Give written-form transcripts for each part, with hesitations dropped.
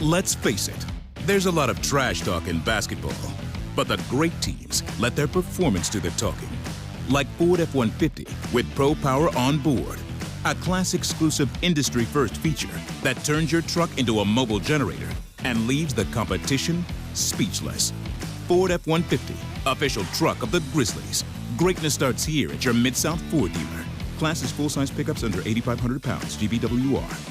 Let's face it, there's a lot of trash talk in basketball, but the great teams let their performance do the talking. Like Ford F-150 with Pro Power on board, a class-exclusive industry-first feature that turns your truck into a mobile generator and leaves the competition speechless. Ford F-150, official truck of the Grizzlies. Greatness starts here at your Mid-South Ford dealer. Class is full-size pickups under 8,500 pounds, GVWR.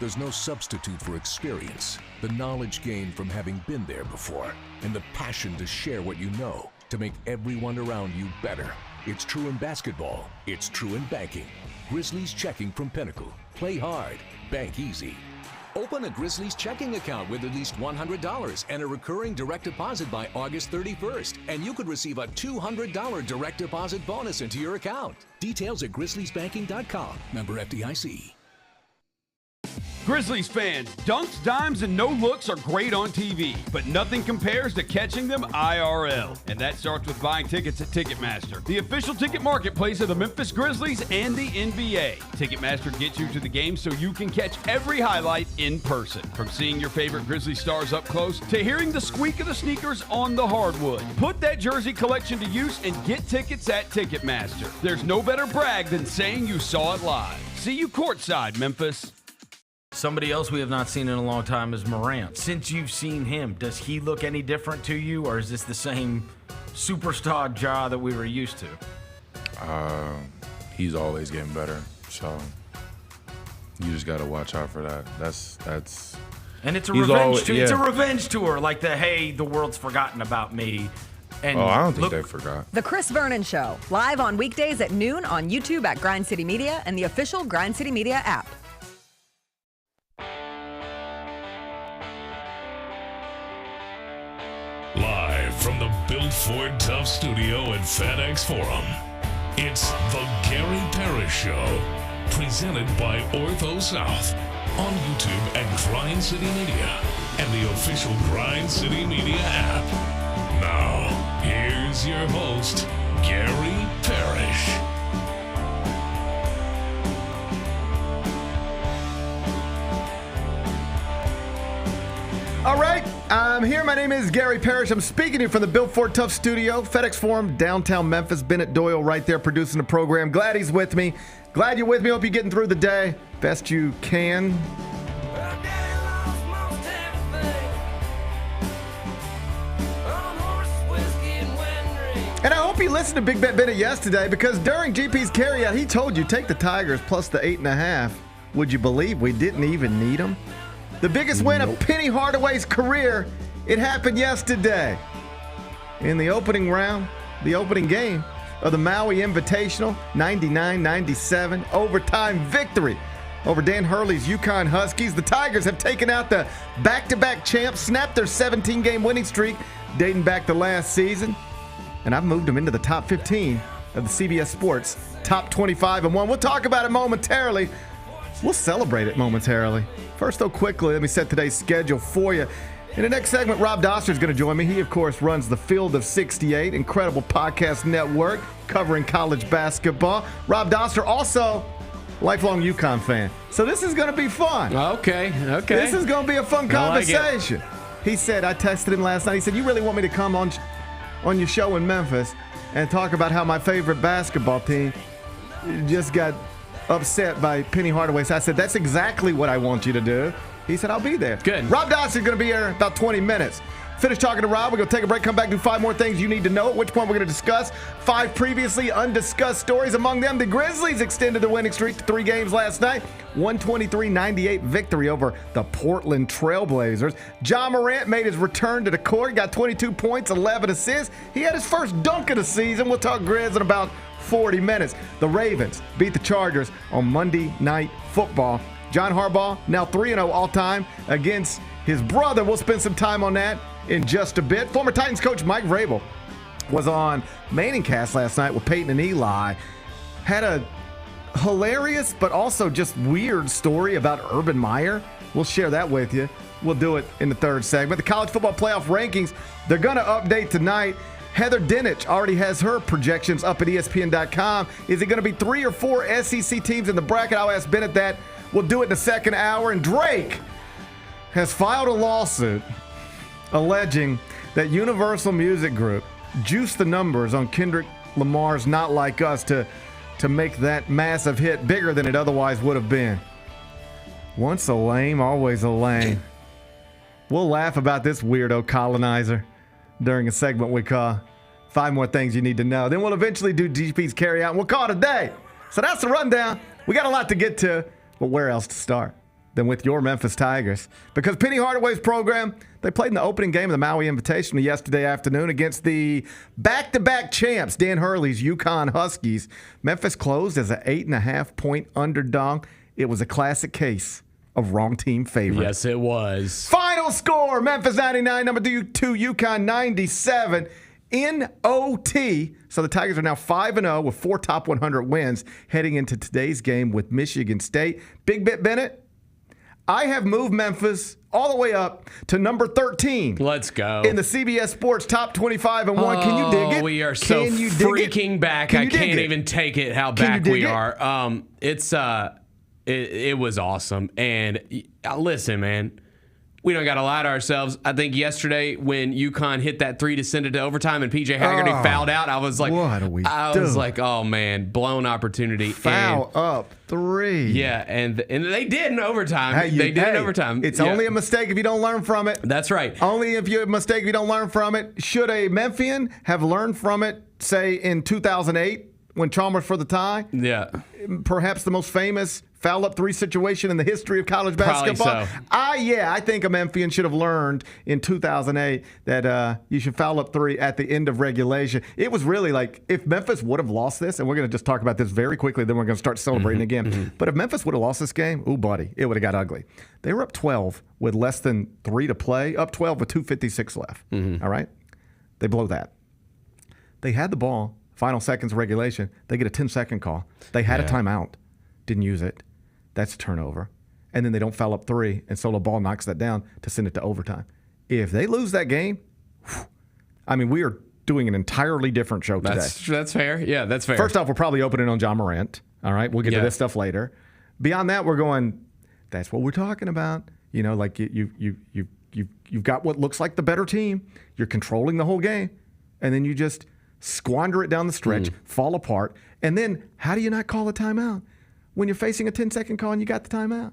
There's no substitute for experience, the knowledge gained from having been there before, and the passion to share what you know to make everyone around you better. It's true in basketball. It's true in banking. Grizzlies Checking from Pinnacle. Play hard. Bank easy. Open a Grizzlies checking account with at least $100 and a recurring direct deposit by August 31st, and you could receive a $200 direct deposit bonus into your account. Details at grizzliesbanking.com. Member FDIC. Grizzlies fans, dunks, dimes, and no-looks are great on TV, but nothing compares to catching them IRL. And that starts with buying tickets at Ticketmaster, the official ticket marketplace of the Memphis Grizzlies and the NBA. Ticketmaster gets you to the game so you can catch every highlight in person. From seeing your favorite Grizzlies stars up close to hearing the squeak of the sneakers on the hardwood. Put that jersey collection to use and get tickets at Ticketmaster. There's no better brag than saying you saw it live. See you courtside, Memphis. Somebody else we have not seen in a long time is Morant. Since you've seen him, does he look any different to you, or is this the same superstar Ja that we were used to? He's always getting better, so you just got to watch out for that. That's. And it's a revenge tour. Yeah. It's a revenge tour, like the world's forgotten about me. And I don't think they forgot. The Chris Vernon Show, live on weekdays at noon on YouTube at Grind City Media and the official Grind City Media app. Live from the Built Ford Tough studio at FedEx Forum, it's the Gary Parrish Show, presented by Ortho South, on YouTube at Grind City Media and the official Grind City Media app. Now, here's your host, Gary Parrish. All right, I'm here. My name is Gary Parrish. I'm speaking to you from the Built Ford Tough studio, FedEx Forum, downtown Memphis. Bennett Doyle right there producing the program. Glad he's with me. Glad you're with me. Hope you're getting through the day best you can. And I hope you listened to Big Bet Bennett yesterday, because during GP's carryout, he told you take the Tigers plus the 8.5. Would you believe we didn't even need them? The biggest win of Penny Hardaway's career, it happened yesterday. In the opening round, the opening game of the Maui Invitational, 99-97, overtime victory over Dan Hurley's UConn Huskies. The Tigers have taken out the back-to-back champs, snapped their 17-game winning streak dating back to last season, and I've moved them into the top 15 of the CBS Sports Top 25 and 1. We'll talk about it momentarily. We'll celebrate it momentarily. First, though, quickly, let me set today's schedule for you. In the next segment, Rob Dauster is going to join me. He, of course, runs the Field of 68, incredible podcast network covering college basketball. Rob Dauster, also lifelong UConn fan. So this is going to be fun. Okay. This is going to be a fun conversation. He said, I texted him last night. He said, you really want me to come on your show in Memphis and talk about how my favorite basketball team just got upset by Penny Hardaway. So I said, that's exactly what I want you to do. He said, I'll be there. Good. Rob Dauster is going to be here in about 20 minutes. Finish talking to Rob. We're going to take a break, come back, do 5 more things you need to know, at which point we're going to discuss 5 previously undiscussed stories. Among them, the Grizzlies extended the winning streak to 3 games last night. 123-98 victory over the Portland Trailblazers. Ja Morant made his return to the court, got 22 points, 11 assists. He had his first dunk of the season. We'll talk Grizz in about 40 minutes. The Ravens beat the Chargers on Monday Night Football. John Harbaugh, now 3-0 all-time against his brother. We'll spend some time on that in just a bit. Former Titans coach Mike Vrabel was on Manningcast last night with Peyton and Eli. Had a hilarious but also just weird story about Urban Meyer. We'll share that with you. We'll do it in the third segment. The college football playoff rankings, they're going to update tonight. Heather Dinich already has her projections up at ESPN.com. Is it going to be 3 or 4 SEC teams in the bracket? I'll ask Bennett that We'll do it in the second hour. And Drake has filed a lawsuit alleging that Universal Music Group juiced the numbers on Kendrick Lamar's Not Like Us to make that massive hit bigger than it otherwise would have been. Once a lame, always a lame. We'll laugh about this weirdo colonizer during a segment we call 5 More Things You Need to Know. Then we'll eventually do GP's carry out and we'll call it a day. So that's the rundown. We got a lot to get to, but where else to start than with your Memphis Tigers? Because Penny Hardaway's program, they played in the opening game of the Maui Invitational yesterday afternoon against the back-to-back champs, Dan Hurley's UConn Huskies. Memphis closed as an 8.5-point underdog. It was a classic case of wrong team favorite. Yes, it was. Final score, Memphis 99, number 2, UConn 97 in OT. So the Tigers are now 5-0 with 4 top 100 wins heading into today's game with Michigan State. Big Bit Bennett, I have moved Memphis all the way up to number 13. Let's go. In the CBS Sports Top 25 and 1. Can you dig it? We are so freaking back. I can't even take it how back we are. It was awesome. And listen, man, we don't got to lie to ourselves. I think yesterday when UConn hit that 3 to send it to overtime and PJ Haggerty fouled out, I was like, what do we do? I was like, oh, man, blown opportunity. Foul up 3. Yeah, and they did in overtime. They did in overtime. It's only a mistake if you don't learn from it. That's right. Only if you mistake if you don't learn from it. Should a Memphian have learned from it, say, in 2008 when Chalmers for the tie? Yeah. Perhaps the most famous foul up 3 situation in the history of college basketball. Probably so. I think a Memphian should have learned in 2008 that you should foul up 3 at the end of regulation. It was really like if Memphis would have lost this, and we're going to just talk about this very quickly, then we're going to start celebrating again. But if Memphis would have lost this game, ooh, buddy, it would have got ugly. They were up 12 with less than 3 to play, up 12 with 2:56 left. All right? They blow that. They had the ball, final seconds of regulation. They get a 10-second call. They had a timeout, didn't use it. That's a turnover. And then they don't foul up 3, and Solo Ball knocks that down to send it to overtime. If they lose that game, I mean, we are doing an entirely different show today. That's fair. Yeah, that's fair. First off, we're probably opening on Ja Morant. All right, we'll get to this stuff later. Beyond that, we're going, that's what we're talking about. You know, like you've got what looks like the better team. You're controlling the whole game. And then you just squander it down the stretch, fall apart. And then how do you not call a timeout when you're facing a 10-second call and you got the timeout?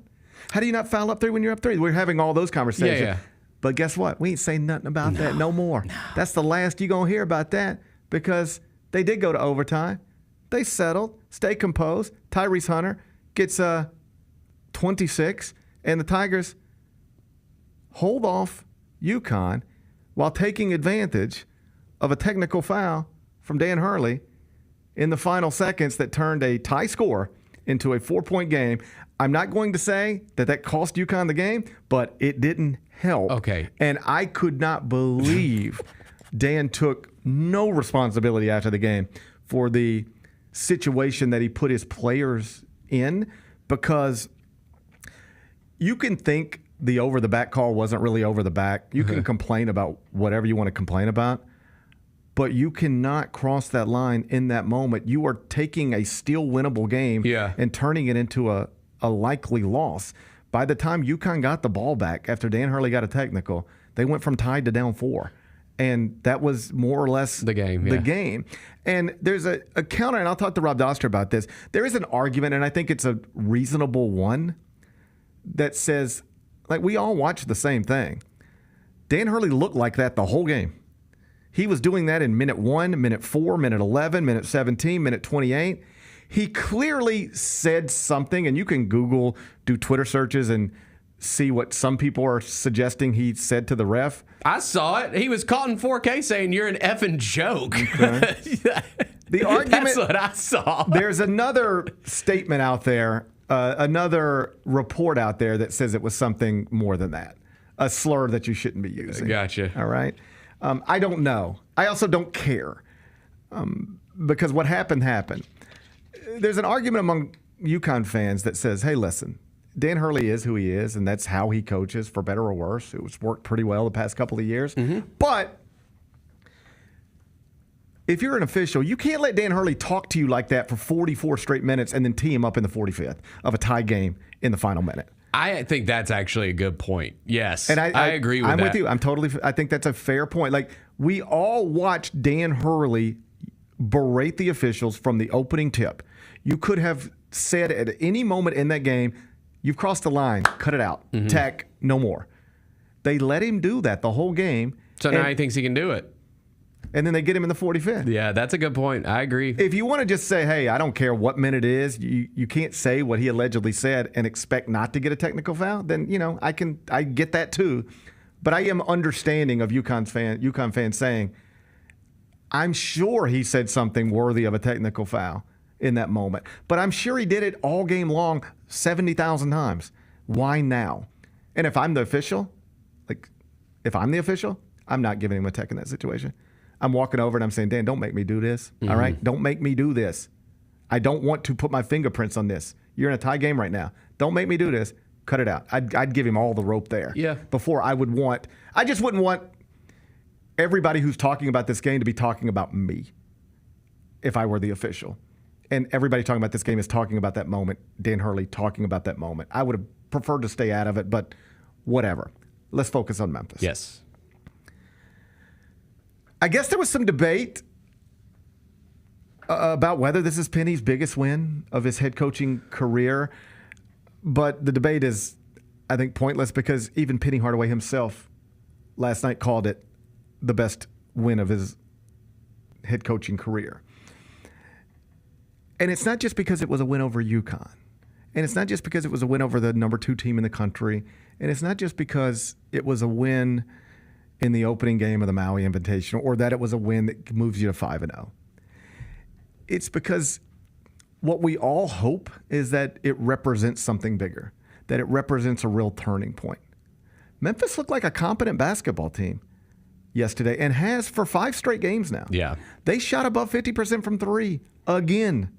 How do you not foul up 3 when you're up 3? We're having all those conversations. Yeah. But guess what? We ain't saying nothing about that no more. That's the last you're going to hear about that because they did go to overtime. They settled, stay composed. Tyrese Hunter gets 26, and the Tigers hold off UConn while taking advantage of a technical foul from Dan Hurley in the final seconds that turned a tie score into a 4-point game. I'm not going to say that cost UConn the game, but it didn't help. Okay. And I could not believe Dan took no responsibility after the game for the situation that he put his players in, because you can think the over-the-back call wasn't really over the back. You can complain about whatever you want to complain about, but you cannot cross that line in that moment. You are taking a still winnable game and turning it into a likely loss. By the time UConn got the ball back after Dan Hurley got a technical, they went from tied to down 4. And that was more or less the game. The game. And there's a counter, and I'll talk to Rob Dauster about this. There is an argument, and I think it's a reasonable one, that says, like, we all watch the same thing. Dan Hurley looked like that the whole game. He was doing that in minute 1, minute 4, minute 11, minute 17, minute 28. He clearly said something, and you can Google, do Twitter searches, and see what some people are suggesting he said to the ref. I saw it. He was caught in 4K saying, "You're an effing joke." Okay. The argument. That's what I saw. There's another statement out there, another report out there that says it was something more than that, a slur that you shouldn't be using. Gotcha. All right. I don't know. I also don't care because what happened. There's an argument among UConn fans that says, hey, listen, Dan Hurley is who he is, and that's how he coaches, for better or worse. It's worked pretty well the past couple of years. But if you're an official, you can't let Dan Hurley talk to you like that for 44 straight minutes and then tee him up in the 45th of a tie game in the final minute. I think that's actually a good point. Yes, and I agree with that. I'm with you. I think that's a fair point. Like, we all watched Dan Hurley berate the officials from the opening tip. You could have said at any moment in that game, you've crossed the line, cut it out, tech, no more. They let him do that the whole game. So now he thinks he can do it. And then they get him in the 45th. Yeah, that's a good point. I agree. If you want to just say, hey, I don't care what minute it is, you can't say what he allegedly said and expect not to get a technical foul, then, I get that too. But I am understanding of UConn fans saying, I'm sure he said something worthy of a technical foul in that moment. But I'm sure he did it all game long 70,000 times. Why now? And if I'm the official, I'm not giving him a tech in that situation. I'm walking over and I'm saying, Dan, don't make me do this. All right? Don't make me do this. I don't want to put my fingerprints on this. You're in a tie game right now. Don't make me do this. Cut it out. I'd give him all the rope there. Yeah. Before I just wouldn't want everybody who's talking about this game to be talking about me if I were the official. And everybody talking about this game is talking about that moment, Dan Hurley talking about that moment. I would have preferred to stay out of it, but whatever. Let's focus on Memphis. Yes. I guess there was some debate about whether this is Penny's biggest win of his head coaching career. But the debate is, I think, pointless because even Penny Hardaway himself last night called it the best win of his head coaching career. And it's not just because it was a win over UConn. And it's not just because it was a win over the number 2 team in the country. And it's not just because it was a win in the opening game of the Maui Invitational or that it was a win that moves you to 5-0. It's because what we all hope is that it represents something bigger, that it represents a real turning point. Memphis looked like a competent basketball team yesterday and has for 5 straight games now. Yeah. They shot above 50% from 3 again.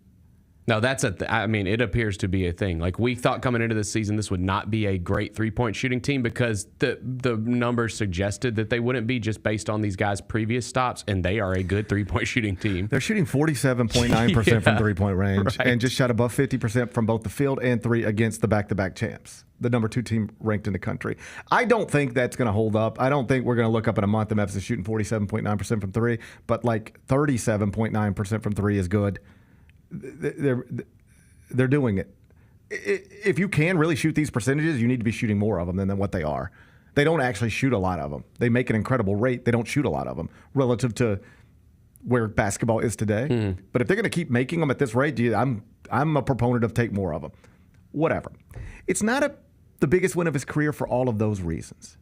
No, that's it appears to be a thing. Like, we thought coming into this season, this would not be a great 3-point shooting team because the numbers suggested that they wouldn't be just based on these guys' previous stops, and they are a good 3-point shooting team. They're shooting 47.9% from 3-point range and just shot above 50% from both the field and 3 against the back-to-back champs, the number 2 team ranked in the country. I don't think that's going to hold up. I don't think we're going to look up in a month and Memphis is shooting 47.9% from 3, but like 37.9% from 3 is good. They're doing it. If you can really shoot these percentages, you need to be shooting more of them than what they are. They don't actually shoot a lot of them. They make an incredible rate. They don't shoot a lot of them relative to where basketball is today. But if they're going to keep making them at this rate, I'm a proponent of take more of them. Whatever. It's not the biggest win of his career for all of those reasons.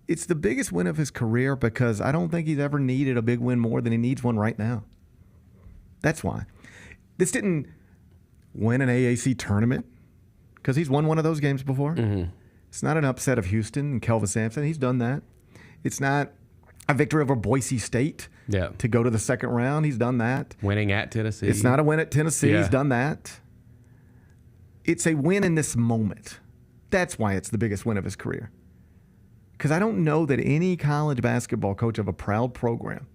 It's the biggest win of his career because I don't think he's ever needed a big win more than he needs one right now. That's why. This didn't win an AAC tournament because he's won one of those games before. It's not an upset of Houston and Kelvin Sampson. He's done that. It's not a victory over Boise State to go to the second round. He's done that. Winning at Tennessee. It's not a win at Tennessee. He's done that. It's a win in this moment. That's why it's the biggest win of his career. Because I don't know that any college basketball coach of a proud program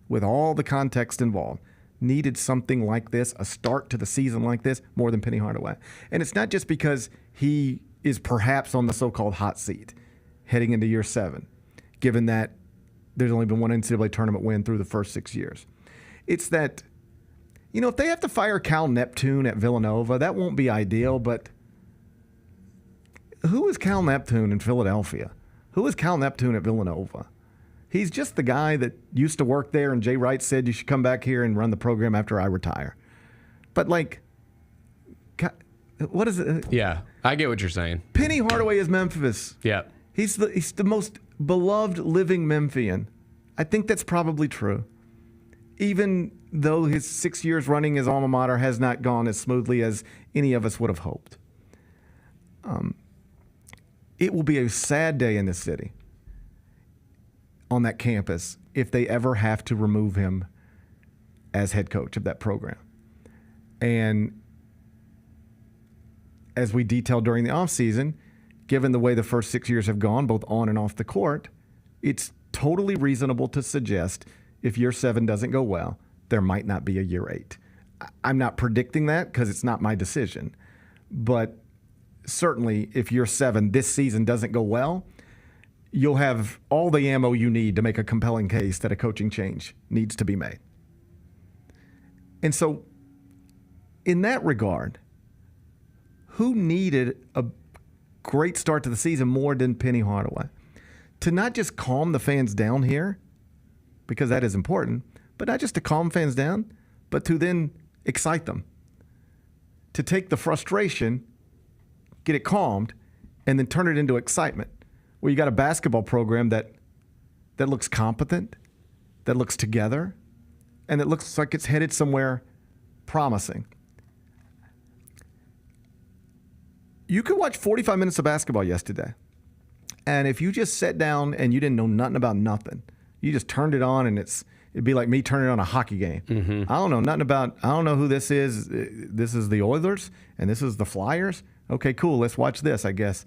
with all the context involved needed something like this, a start to the season like this, more than Penny Hardaway. And it's not just because he is perhaps on the so-called hot seat heading into year 7, given that there's only been one NCAA tournament win through the first 6 years. It's that, if they have to fire Cal Neptune at Villanova, that won't be ideal, but who is Cal Neptune in Philadelphia? Who is Cal Neptune at Villanova? He's just the guy that used to work there, and Jay Wright said, you should come back here and run the program after I retire. But, what is it? Yeah, I get what you're saying. Penny Hardaway is Memphis. Yeah. He's the most beloved living Memphian. I think that's probably true. Even though his 6 years running his alma mater has not gone as smoothly as any of us would have hoped. It will be a sad day in this city on that campus if they ever have to remove him as head coach of that program. And as we detailed during the offseason, given the way the first 6 years have gone, both on and off the court, it's totally reasonable to suggest if year 7 doesn't go well, there might not be a year 8. I'm not predicting that because it's not my decision. But certainly if year 7 this season doesn't go well, you'll have all the ammo you need to make a compelling case that a coaching change needs to be made. And so in that regard, who needed a great start to the season more than Penny Hardaway? To not just calm the fans down here, because that is important, but not just to calm fans down, but to then excite them. To take the frustration, get it calmed, and then turn it into excitement. Where you got a basketball program that looks competent, that looks together, and that looks like it's headed somewhere promising. You could watch 45 minutes of basketball yesterday, and if you just sat down and you didn't know nothing about nothing, you just turned it on, and it'd be like me turning on a hockey game. Mm-hmm. I don't know nothing about. I don't know who this is. This is the Oilers, and this is the Flyers. Okay, cool. Let's watch this, I guess.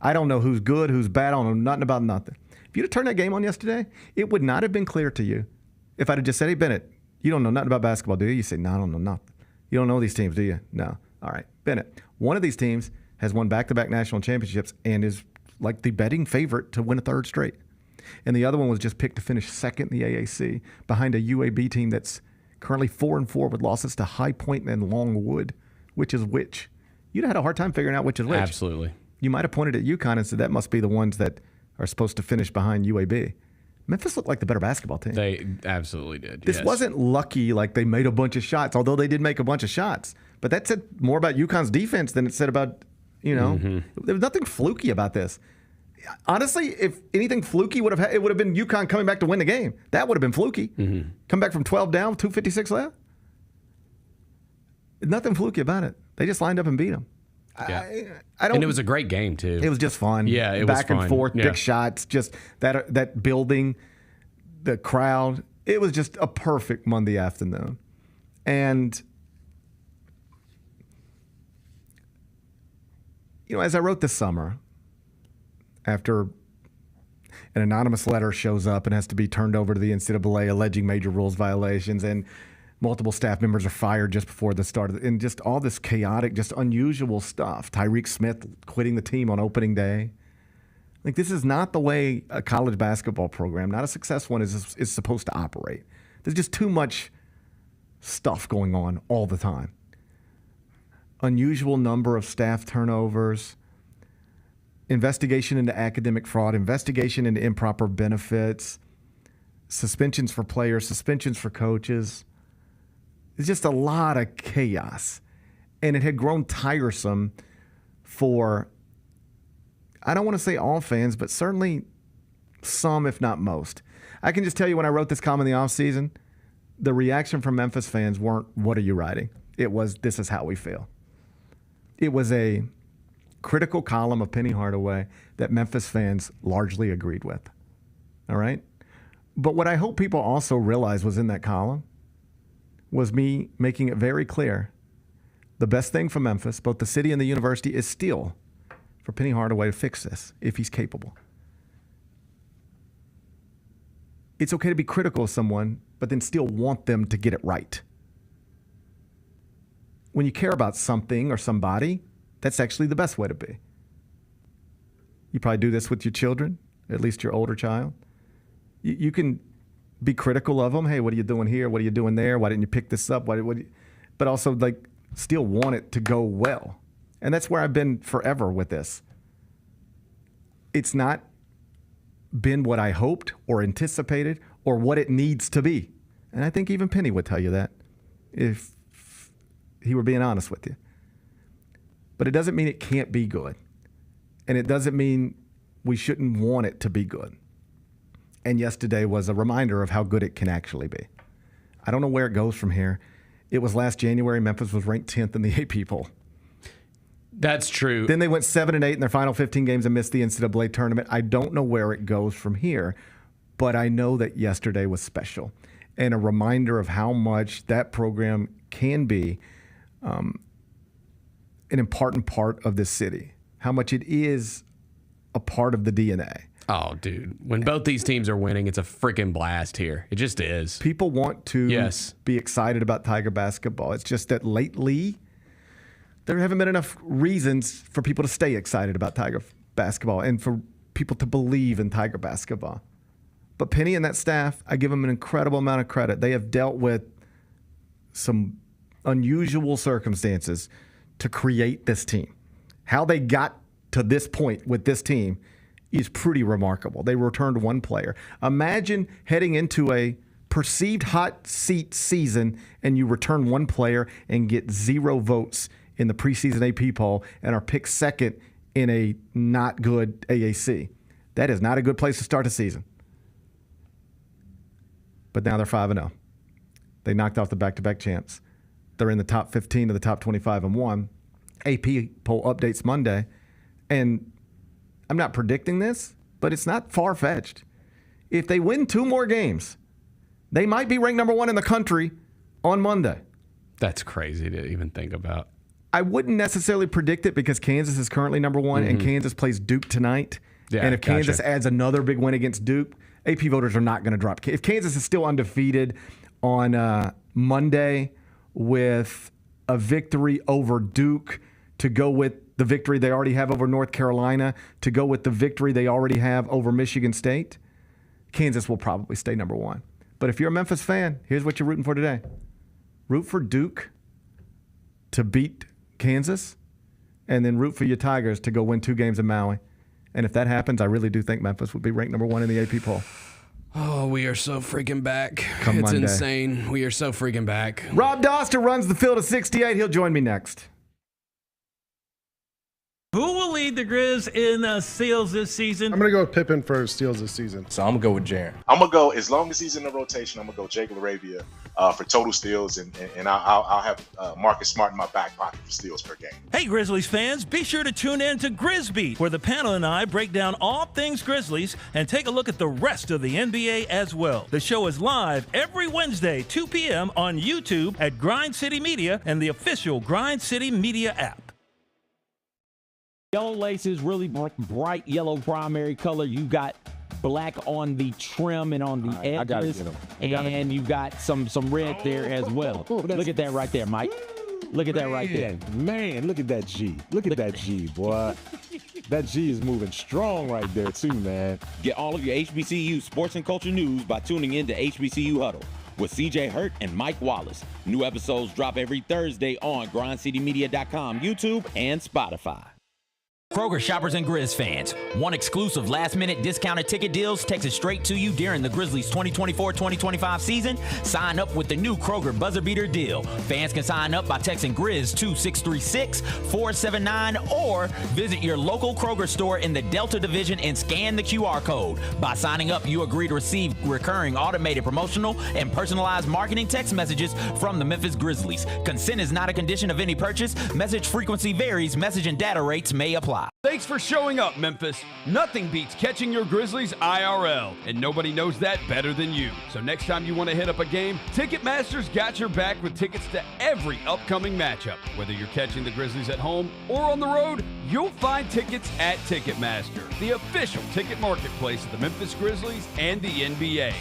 I don't know who's good, who's bad. I don't know nothing about nothing. If you'd have turned that game on yesterday, it would not have been clear to you if I'd have just said, hey, Bennett, you don't know nothing about basketball, do you? You say, no, I don't know nothing. You don't know these teams, do you? No. All right. Bennett, one of these teams has won back-to-back national championships and is like the betting favorite to win a third straight. And the other one was just picked to finish second in the AAC behind a UAB team that's currently 4-4 with losses to High Point and Longwood. Which is which? You'd have had a hard time figuring out which is which. Absolutely. You might have pointed at UConn and said that must be the ones that are supposed to finish behind UAB. Memphis looked like the better basketball team. They absolutely did. This wasn't lucky like they made a bunch of shots, although they did make a bunch of shots. But that said more about UConn's defense than it said about, there was nothing fluky about this. Honestly, if anything fluky it would have been UConn coming back to win the game. That would have been fluky. Mm-hmm. Come back from 12 down, 2:56 left. Nothing fluky about it. They just lined up and beat them. Yeah. I don't. And it was a great game too. It was just fun. Yeah, it back was and forth, big shots, just that building, the crowd. It was just a perfect Monday afternoon, and as I wrote this summer, after an anonymous letter shows up and has to be turned over to the NCAA alleging major rules violations and multiple staff members are fired just before the start and just all this chaotic, just unusual stuff. Tyreek Smith quitting the team on opening day. Like, this is not the way a college basketball program, not a successful one, is supposed to operate. There's just too much stuff going on all the time. Unusual number of staff turnovers, investigation into academic fraud, investigation into improper benefits, suspensions for players, suspensions for coaches. It's just a lot of chaos. And it had grown tiresome for, I don't want to say all fans, but certainly some, if not most. I can just tell you when I wrote this column in the offseason, the reaction from Memphis fans weren't, what are you writing? It was, this is how we feel. It was a critical column of Penny Hardaway that Memphis fans largely agreed with. All right? But what I hope people also realize was in that column was me making it very clear the best thing for Memphis, both the city and the university, is still for Penny Hardaway to fix this if he's capable. It's okay to be critical of someone, but then still want them to get it right. When you care about something or somebody, that's actually the best way to be. You probably do this with your children, at least your older child. You can be critical of them. Hey, what are you doing here? What are you doing there? Why didn't you pick this up? But also, still want it to go well. And that's where I've been forever with this. It's not been what I hoped or anticipated or what it needs to be. And I think even Penny would tell you that if he were being honest with you. But it doesn't mean it can't be good. And it doesn't mean we shouldn't want it to be good. And yesterday was a reminder of how good it can actually be. I don't know where it goes from here. It was last January. Memphis was ranked 10th in the AP poll. That's true. Then they went 7-8 in their final 15 games and missed the NCAA tournament. I don't know where it goes from here, but I know that yesterday was special and a reminder of how much that program can be an important part of this city, how much it is a part of the DNA. Oh, dude. When both these teams are winning, it's a freaking blast here. It just is. People want to be excited about Tiger basketball. It's just that lately, there haven't been enough reasons for people to stay excited about Tiger basketball and for people to believe in Tiger basketball. But Penny and that staff, I give them an incredible amount of credit. They have dealt with some unusual circumstances to create this team. How they got to this point with this team is pretty remarkable. They returned one player. Imagine heading into a perceived hot seat season and you return one player and get 0 votes in the preseason AP poll and are picked second in a not good AAC. That is not a good place to start a season. But now they're 5-0. They knocked off the back-to-back champs. They're in the top 15 to the top 25 and won. AP poll updates Monday. And I'm not predicting this, but it's not far-fetched. If they win 2 more games, they might be ranked number 1 in the country on Monday. That's crazy to even think about. I wouldn't necessarily predict it because Kansas is currently number 1 and Kansas plays Duke tonight. Yeah, and if Kansas adds another big win against Duke, AP voters are not going to drop. If Kansas is still undefeated on Monday with a victory over Duke, to go with the victory they already have over North Carolina, to go with the victory they already have over Michigan State, Kansas will probably stay number 1. But if you're a Memphis fan, here's what you're rooting for today. Root for Duke to beat Kansas, and then root for your Tigers to go win 2 games in Maui. And if that happens, I really do think Memphis would be ranked number 1 in the AP poll. Oh, we are so freaking back. Come it's Monday. insane. We are so freaking back. Rob Dauster runs the field of 68. He'll join me next. Who will lead the Grizz in steals this season? I'm going to go with Pippen for steals this season. So I'm going to go with Jaren. I'm going to go, as long as he's in the rotation, I'm going to go Jake LaRavia for total steals, and I'll have Marcus Smart in my back pocket for steals per game. Hey, Grizzlies fans, be sure to tune in to Grizzbeat, where the panel and I break down all things Grizzlies and take a look at the rest of the NBA as well. The show is live every Wednesday, 2 p.m. on YouTube at Grind City Media and the official Grind City Media app. Yellow laces, really bright yellow primary color. You got black on the trim and on the edges. I gotta get 'em. And you got some red there as well. Look at that right there, Mike. Look at that right there. Man, look at that G. Look at that G, boy. That G is moving strong right there, too, man. Get all of your HBCU sports and culture news by tuning in to HBCU Huddle with CJ Hurt and Mike Wallace. New episodes drop every Thursday on grindcitymedia.com, YouTube, and Spotify. Kroger shoppers and Grizz fans, one exclusive last-minute discounted ticket deals texted straight to you during the Grizzlies 2024-2025 season. Sign up with the new Kroger Buzzer Beater deal. Fans can sign up by texting Grizz to 636-479 or visit your local Kroger store in the Delta Division and scan the QR code. By signing up, you agree to receive recurring automated promotional and personalized marketing text messages from the Memphis Grizzlies. Consent is not a condition of any purchase. Message frequency varies. Message and data rates may apply. Thanks for showing up, Memphis. Nothing beats catching your Grizzlies IRL, and nobody knows that better than you. So next time you want to hit up a game, Ticketmaster's got your back with tickets to every upcoming matchup. Whether you're catching the Grizzlies at home or on the road, you'll find tickets at Ticketmaster, the official ticket marketplace of the Memphis Grizzlies and the NBA.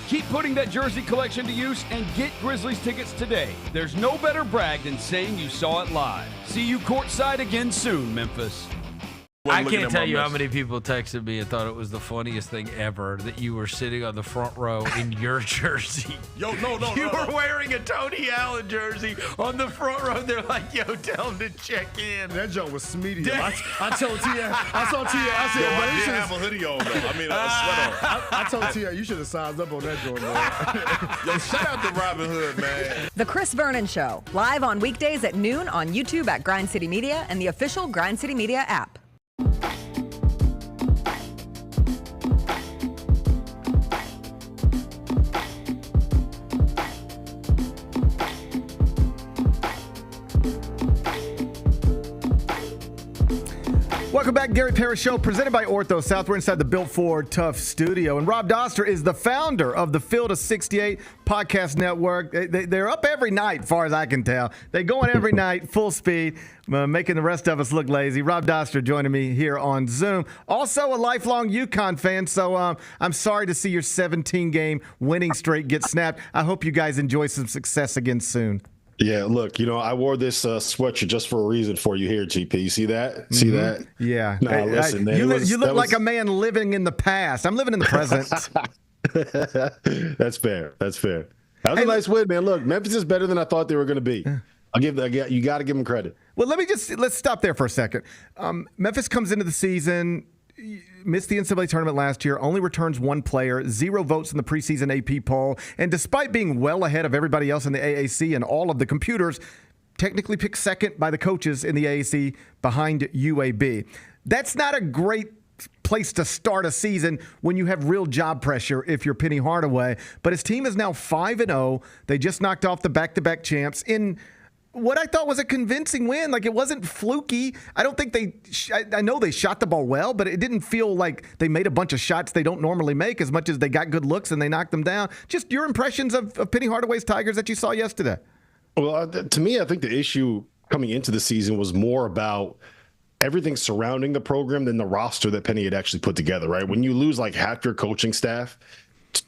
Keep putting that jersey collection to use and get Grizzlies tickets today. There's no better brag than saying you saw it live. See you courtside again soon, Memphis. I can't tell you how many people texted me and thought it was the funniest thing ever that you were sitting on the front row in your jersey. Yo, no. You were wearing a Tony Allen jersey on the front row. They're like, yo, tell him to check in. That joke was smeedy. Yeah. I told Tia, I said, I didn't have a hoodie on, though. I mean, a sweater on. I told Tia, you should have sized up on that joint, man. Yo, shout out to Robin Hood, man. The Chris Vernon Show, live on weekdays at noon on YouTube at Grind City Media and the official Grind City Media app. Welcome back, Gary Parrish Show, presented by Ortho South. We're inside the Built Ford Tough studio, and Rob Dauster is the founder of the Field of 68 podcast network. They're up every night, as far as I can tell. They go in every night, full speed, making the rest of us look lazy. Rob Dauster joining me here on Zoom. Also a lifelong UConn fan, so I'm sorry to see your 17-game winning streak get snapped. I hope you guys enjoy some success again soon. Yeah, look, I wore this sweatshirt just for a reason for you here, GP. You see that? See that? Yeah. No, listen, man. You look like a man living in the past. I'm living in the present. That's fair. That's fair. That was a nice win, man. Look, Memphis is better than I thought they were going to be. You got to give them credit. Well, let's stop there for a second. Memphis comes into the season, missed the NCAA tournament last year, only returns one player, 0 votes in the preseason AP poll, and despite being well ahead of everybody else in the AAC and all of the computers, technically picked second by the coaches in the AAC behind UAB. That's not a great place to start a season when you have real job pressure if you're Penny Hardaway, but his team is now 5-0. They just knocked off the back-to-back champs in what I thought was a convincing win. Like, it wasn't fluky. I don't think I know they shot the ball well, but it didn't feel like they made a bunch of shots they don't normally make as much as they got good looks and they knocked them down. Just your impressions of Penny Hardaway's Tigers that you saw yesterday. Well, to me, I think the issue coming into the season was more about everything surrounding the program than the roster that Penny had actually put together, right? When you lose like half your coaching staff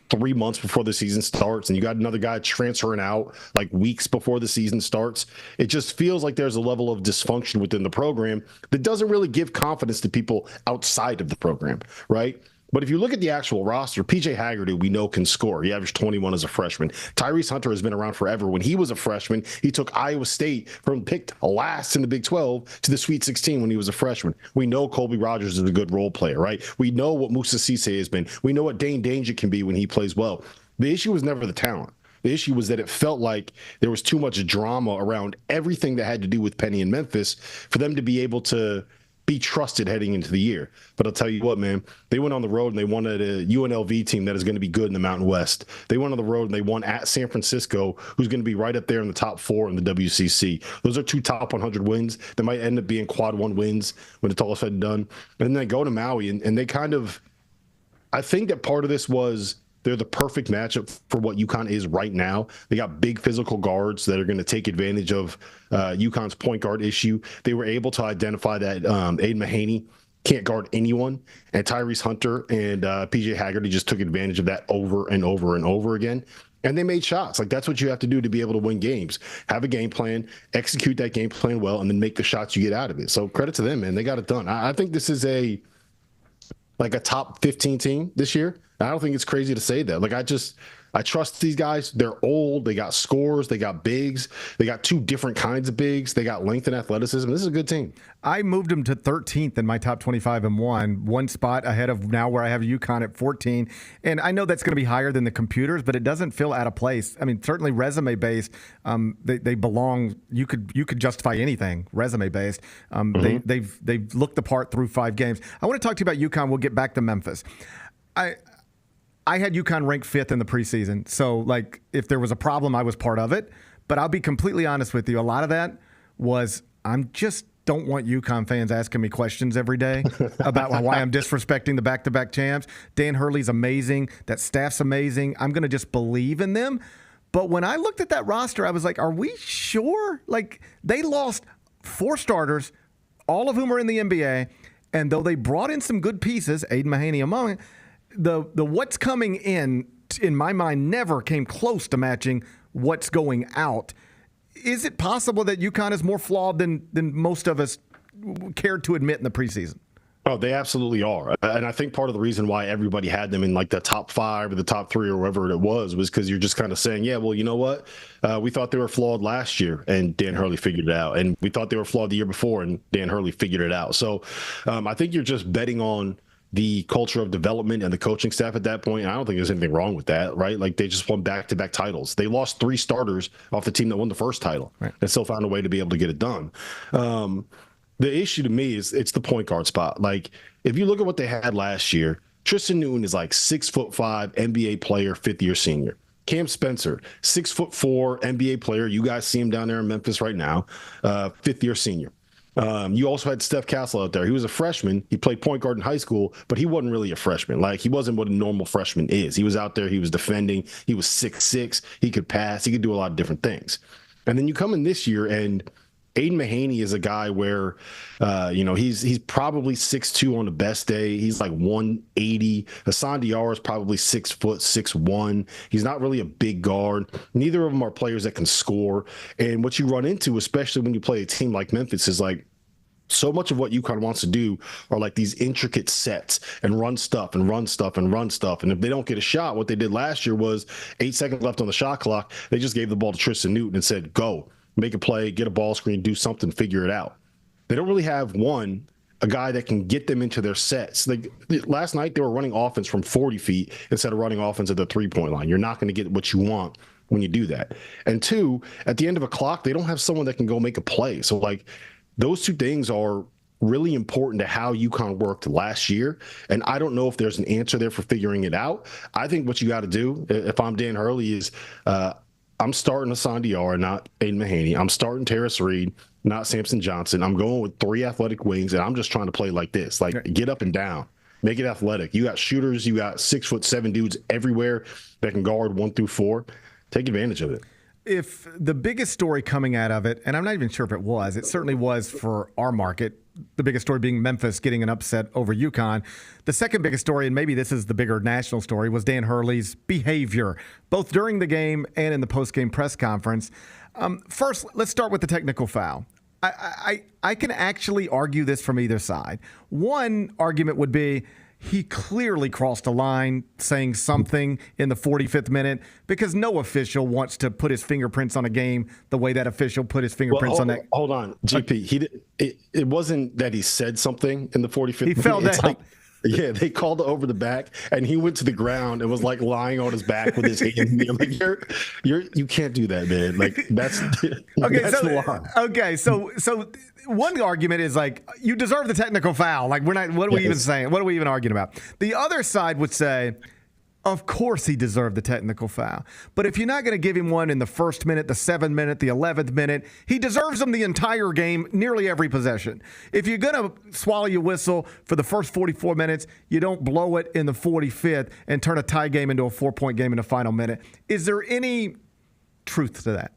3 months before the season starts, and you got another guy transferring out like weeks before the season starts, it just feels like there's a level of dysfunction within the program that doesn't really give confidence to people outside of the program, right? But if you look at the actual roster, PJ Haggerty, we know, can score. He averaged 21 as a freshman. Tyrese Hunter has been around forever. When he was a freshman, he took Iowa State from picked last in the Big 12 to the Sweet 16 when he was a freshman. We know Colby Rogers is a good role player, right? We know what Musa Cisse has been. We know what Dane Danger can be when he plays well. The issue was never the talent. The issue was that it felt like there was too much drama around everything that had to do with Penny and Memphis for them to be able to be trusted heading into the year. But I'll tell you what, man, they went on the road and they won at a UNLV team that is going to be good in the Mountain West. They went on the road and they won at San Francisco, who's going to be right up there in the top 4 in the WCC. Those are 2 top 100 wins. They might end up being quad 1 wins when it's all said and done. And then they go to Maui and they kind of, I think that part of this was they're the perfect matchup for what UConn is right now. They got big physical guards that are going to take advantage of UConn's point guard issue. They were able to identify that Aiden Mahaney can't guard anyone, and Tyrese Hunter and PJ Haggerty just took advantage of that over and over and over again. And they made shots. Like, that's what you have to do to be able to win games. Have a game plan, execute that game plan well, and then make the shots you get out of it. So credit to them, man. They got it done. I think this is a top 15 team this year. I don't think it's crazy to say that. Like, I trust these guys. They're old. They got scores. They got bigs. They got 2 different kinds of bigs. They got length and athleticism. This is a good team. I moved them to 13th in my top 25 and one spot ahead of now where I have UConn at 14. And I know that's going to be higher than the computers, but it doesn't feel out of place. I mean, certainly resume based, they belong. You could justify anything resume based. They've looked the part through 5 games. I want to talk to you about UConn. We'll get back to Memphis. I had UConn ranked 5th in the preseason. So, like, if there was a problem, I was part of it. But I'll be completely honest with you. A lot of that was don't want UConn fans asking me questions every day about why I'm disrespecting the back-to-back champs. Dan Hurley's amazing. That staff's amazing. I'm going to just believe in them. But when I looked at that roster, I was like, are we sure? Like, they lost 4 starters, all of whom are in the NBA. And though they brought in some good pieces, Aiden Mahaney among it, the what's coming in my mind, never came close to matching what's going out. Is it possible that UConn is more flawed than most of us cared to admit in the preseason? Oh, they absolutely are. And I think part of the reason why everybody had them in like the top 5 or the top 3 or wherever it was because you're just kind of saying, yeah, well, you know what? We thought they were flawed last year and Dan Hurley figured it out. And we thought they were flawed the year before and Dan Hurley figured it out. So I think you're just betting on the culture of development and the coaching staff at that point. And I don't think there's anything wrong with that, right? Like, they just won back-to-back titles. They lost 3 starters off the team that won the first title and still found a way to be able to get it done. The issue to me is it's the point guard spot. Like, if you look at what they had last year, Tristan Newton is like 6'5" NBA player, 5th-year senior. Cam Spencer, 6'4" NBA player. You guys see him down there in Memphis right now, 5th-year senior. You also had Steph Castle out there. He was a freshman. He played point guard in high school, but he wasn't really a freshman. Like, he wasn't what a normal freshman is. He was out there. He was defending. He was 6'6". He could pass. He could do a lot of different things. And then you come in this year, and Aiden Mahaney is a guy where, he's probably 6'2" on the best day. He's like 180. Hassan Diarra is probably 6 foot, 6'1". He's not really a big guard. Neither of them are players that can score. And what you run into, especially when you play a team like Memphis, is like, so much of what UConn wants to do are like these intricate sets and run stuff and run stuff and run stuff. And if they don't get a shot, what they did last year was 8 seconds left on the shot clock. They just gave the ball to Tristan Newton and said, go, make a play, get a ball screen, do something, figure it out. They don't really have a guy that can get them into their sets. Like last night, they were running offense from 40 feet instead of running offense at the 3-point line. You're not going to get what you want when you do that. And two, at the end of a clock, they don't have someone that can go make a play. So like, those two things are really important to how UConn worked last year. And I don't know if there's an answer there for figuring it out. I think what you got to do, if I'm Dan Hurley, is I'm starting Hassan Diarra, not Aiden Mahaney. I'm starting Terrace Reed, not Samson Johnson. I'm going with 3 athletic wings, and I'm just trying to play like this. Like, get up and down. Make it athletic. You got shooters. You got 6'7" dudes everywhere that can guard 1 through 4. Take advantage of it. If the biggest story coming out of it, and I'm not even sure if it certainly was for our market, the biggest story being Memphis getting an upset over UConn. The second biggest story, and maybe this is the bigger national story, was Dan Hurley's behavior, both during the game and in the post-game press conference. First, let's start with the technical foul. I can actually argue this from either side. One argument would be, he clearly crossed a line saying something in the 45th minute, because no official wants to put his fingerprints on a game the way that official put his fingerprints on that. Hold on, GP. It wasn't that he said something in the 45th minute. He fell down. It's like, yeah, they called it over the back, and he went to the ground and was like lying on his back with his hand. I'm like, you can't do that, man. Like, that's okay. That's the line. Okay, so one argument is like, you deserve the technical foul. Like, we're not. What are we even saying? What are we even arguing about? The other side would say, of course he deserved the technical foul. But if you're not going to give him one in the first minute, the 7th minute, the 11th minute, he deserves them the entire game, nearly every possession. If you're going to swallow your whistle for the first 44 minutes, you don't blow it in the 45th and turn a tie game into a 4-point game in the final minute. Is there any truth to that?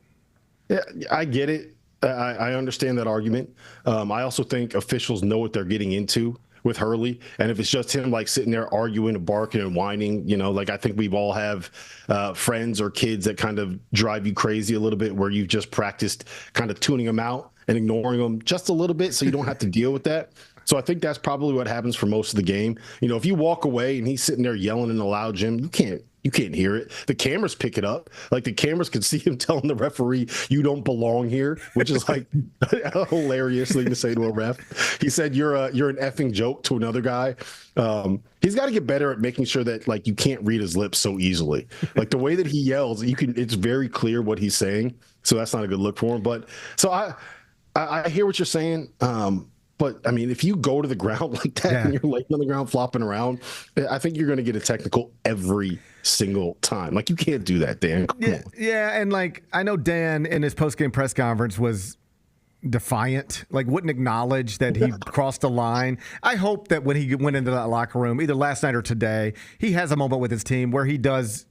Yeah, I get it. I understand that argument. I also think officials know what they're getting into with Hurley. And if it's just him like sitting there arguing and barking and whining, like I think we've all have friends or kids that kind of drive you crazy a little bit, where you've just practiced kind of tuning them out and ignoring them just a little bit so you don't have to deal with that. So I think that's probably what happens for most of the game. If you walk away and he's sitting there yelling in the loud gym, you can't hear it. The cameras pick it up. Like, the cameras can see him telling the referee, "You don't belong here," which is like a hilarious thing to say to a ref. He said, "You're an effing joke" to another guy. He's got to get better at making sure that, like, you can't read his lips so easily. Like, the way that he yells, it's very clear what he's saying. So that's not a good look for him. But so I hear what you're saying. But, I mean, if you go to the ground like that and you're laying on the ground flopping around, I think you're going to get a technical every single time. Like, you can't do that, Dan. Come on. Yeah, and, like, I know Dan in his post-game press conference was defiant, like wouldn't acknowledge that he crossed a line. I hope that when he went into that locker room, either last night or today, he has a moment with his team where he does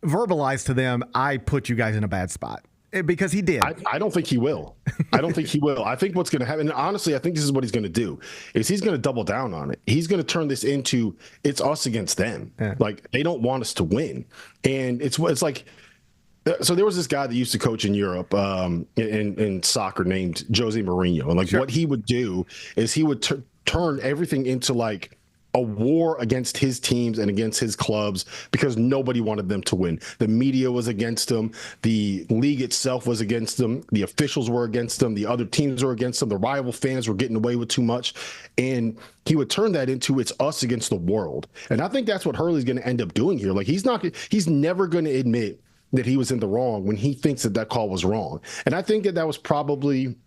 verbalize to them, I put you guys in a bad spot. Because he did. I don't think he will. I don't think he will. I think what's going to happen, and honestly, I think this is what he's going to do, is he's going to double down on it. He's going to turn this into, it's us against them. Yeah. Like, they don't want us to win. And it's like, so there was this guy that used to coach in Europe in soccer named Jose Mourinho. And, like, what he would do is he would turn everything into, like, a war against his teams and against his clubs, because nobody wanted them to win. The media was against them. The league itself was against them. The officials were against them. The other teams were against them. The rival fans were getting away with too much. And he would turn that into, it's us against the world. And I think that's what Hurley's going to end up doing here. Like, he's never going to admit that he was in the wrong when he thinks that call was wrong. And I think that was probably,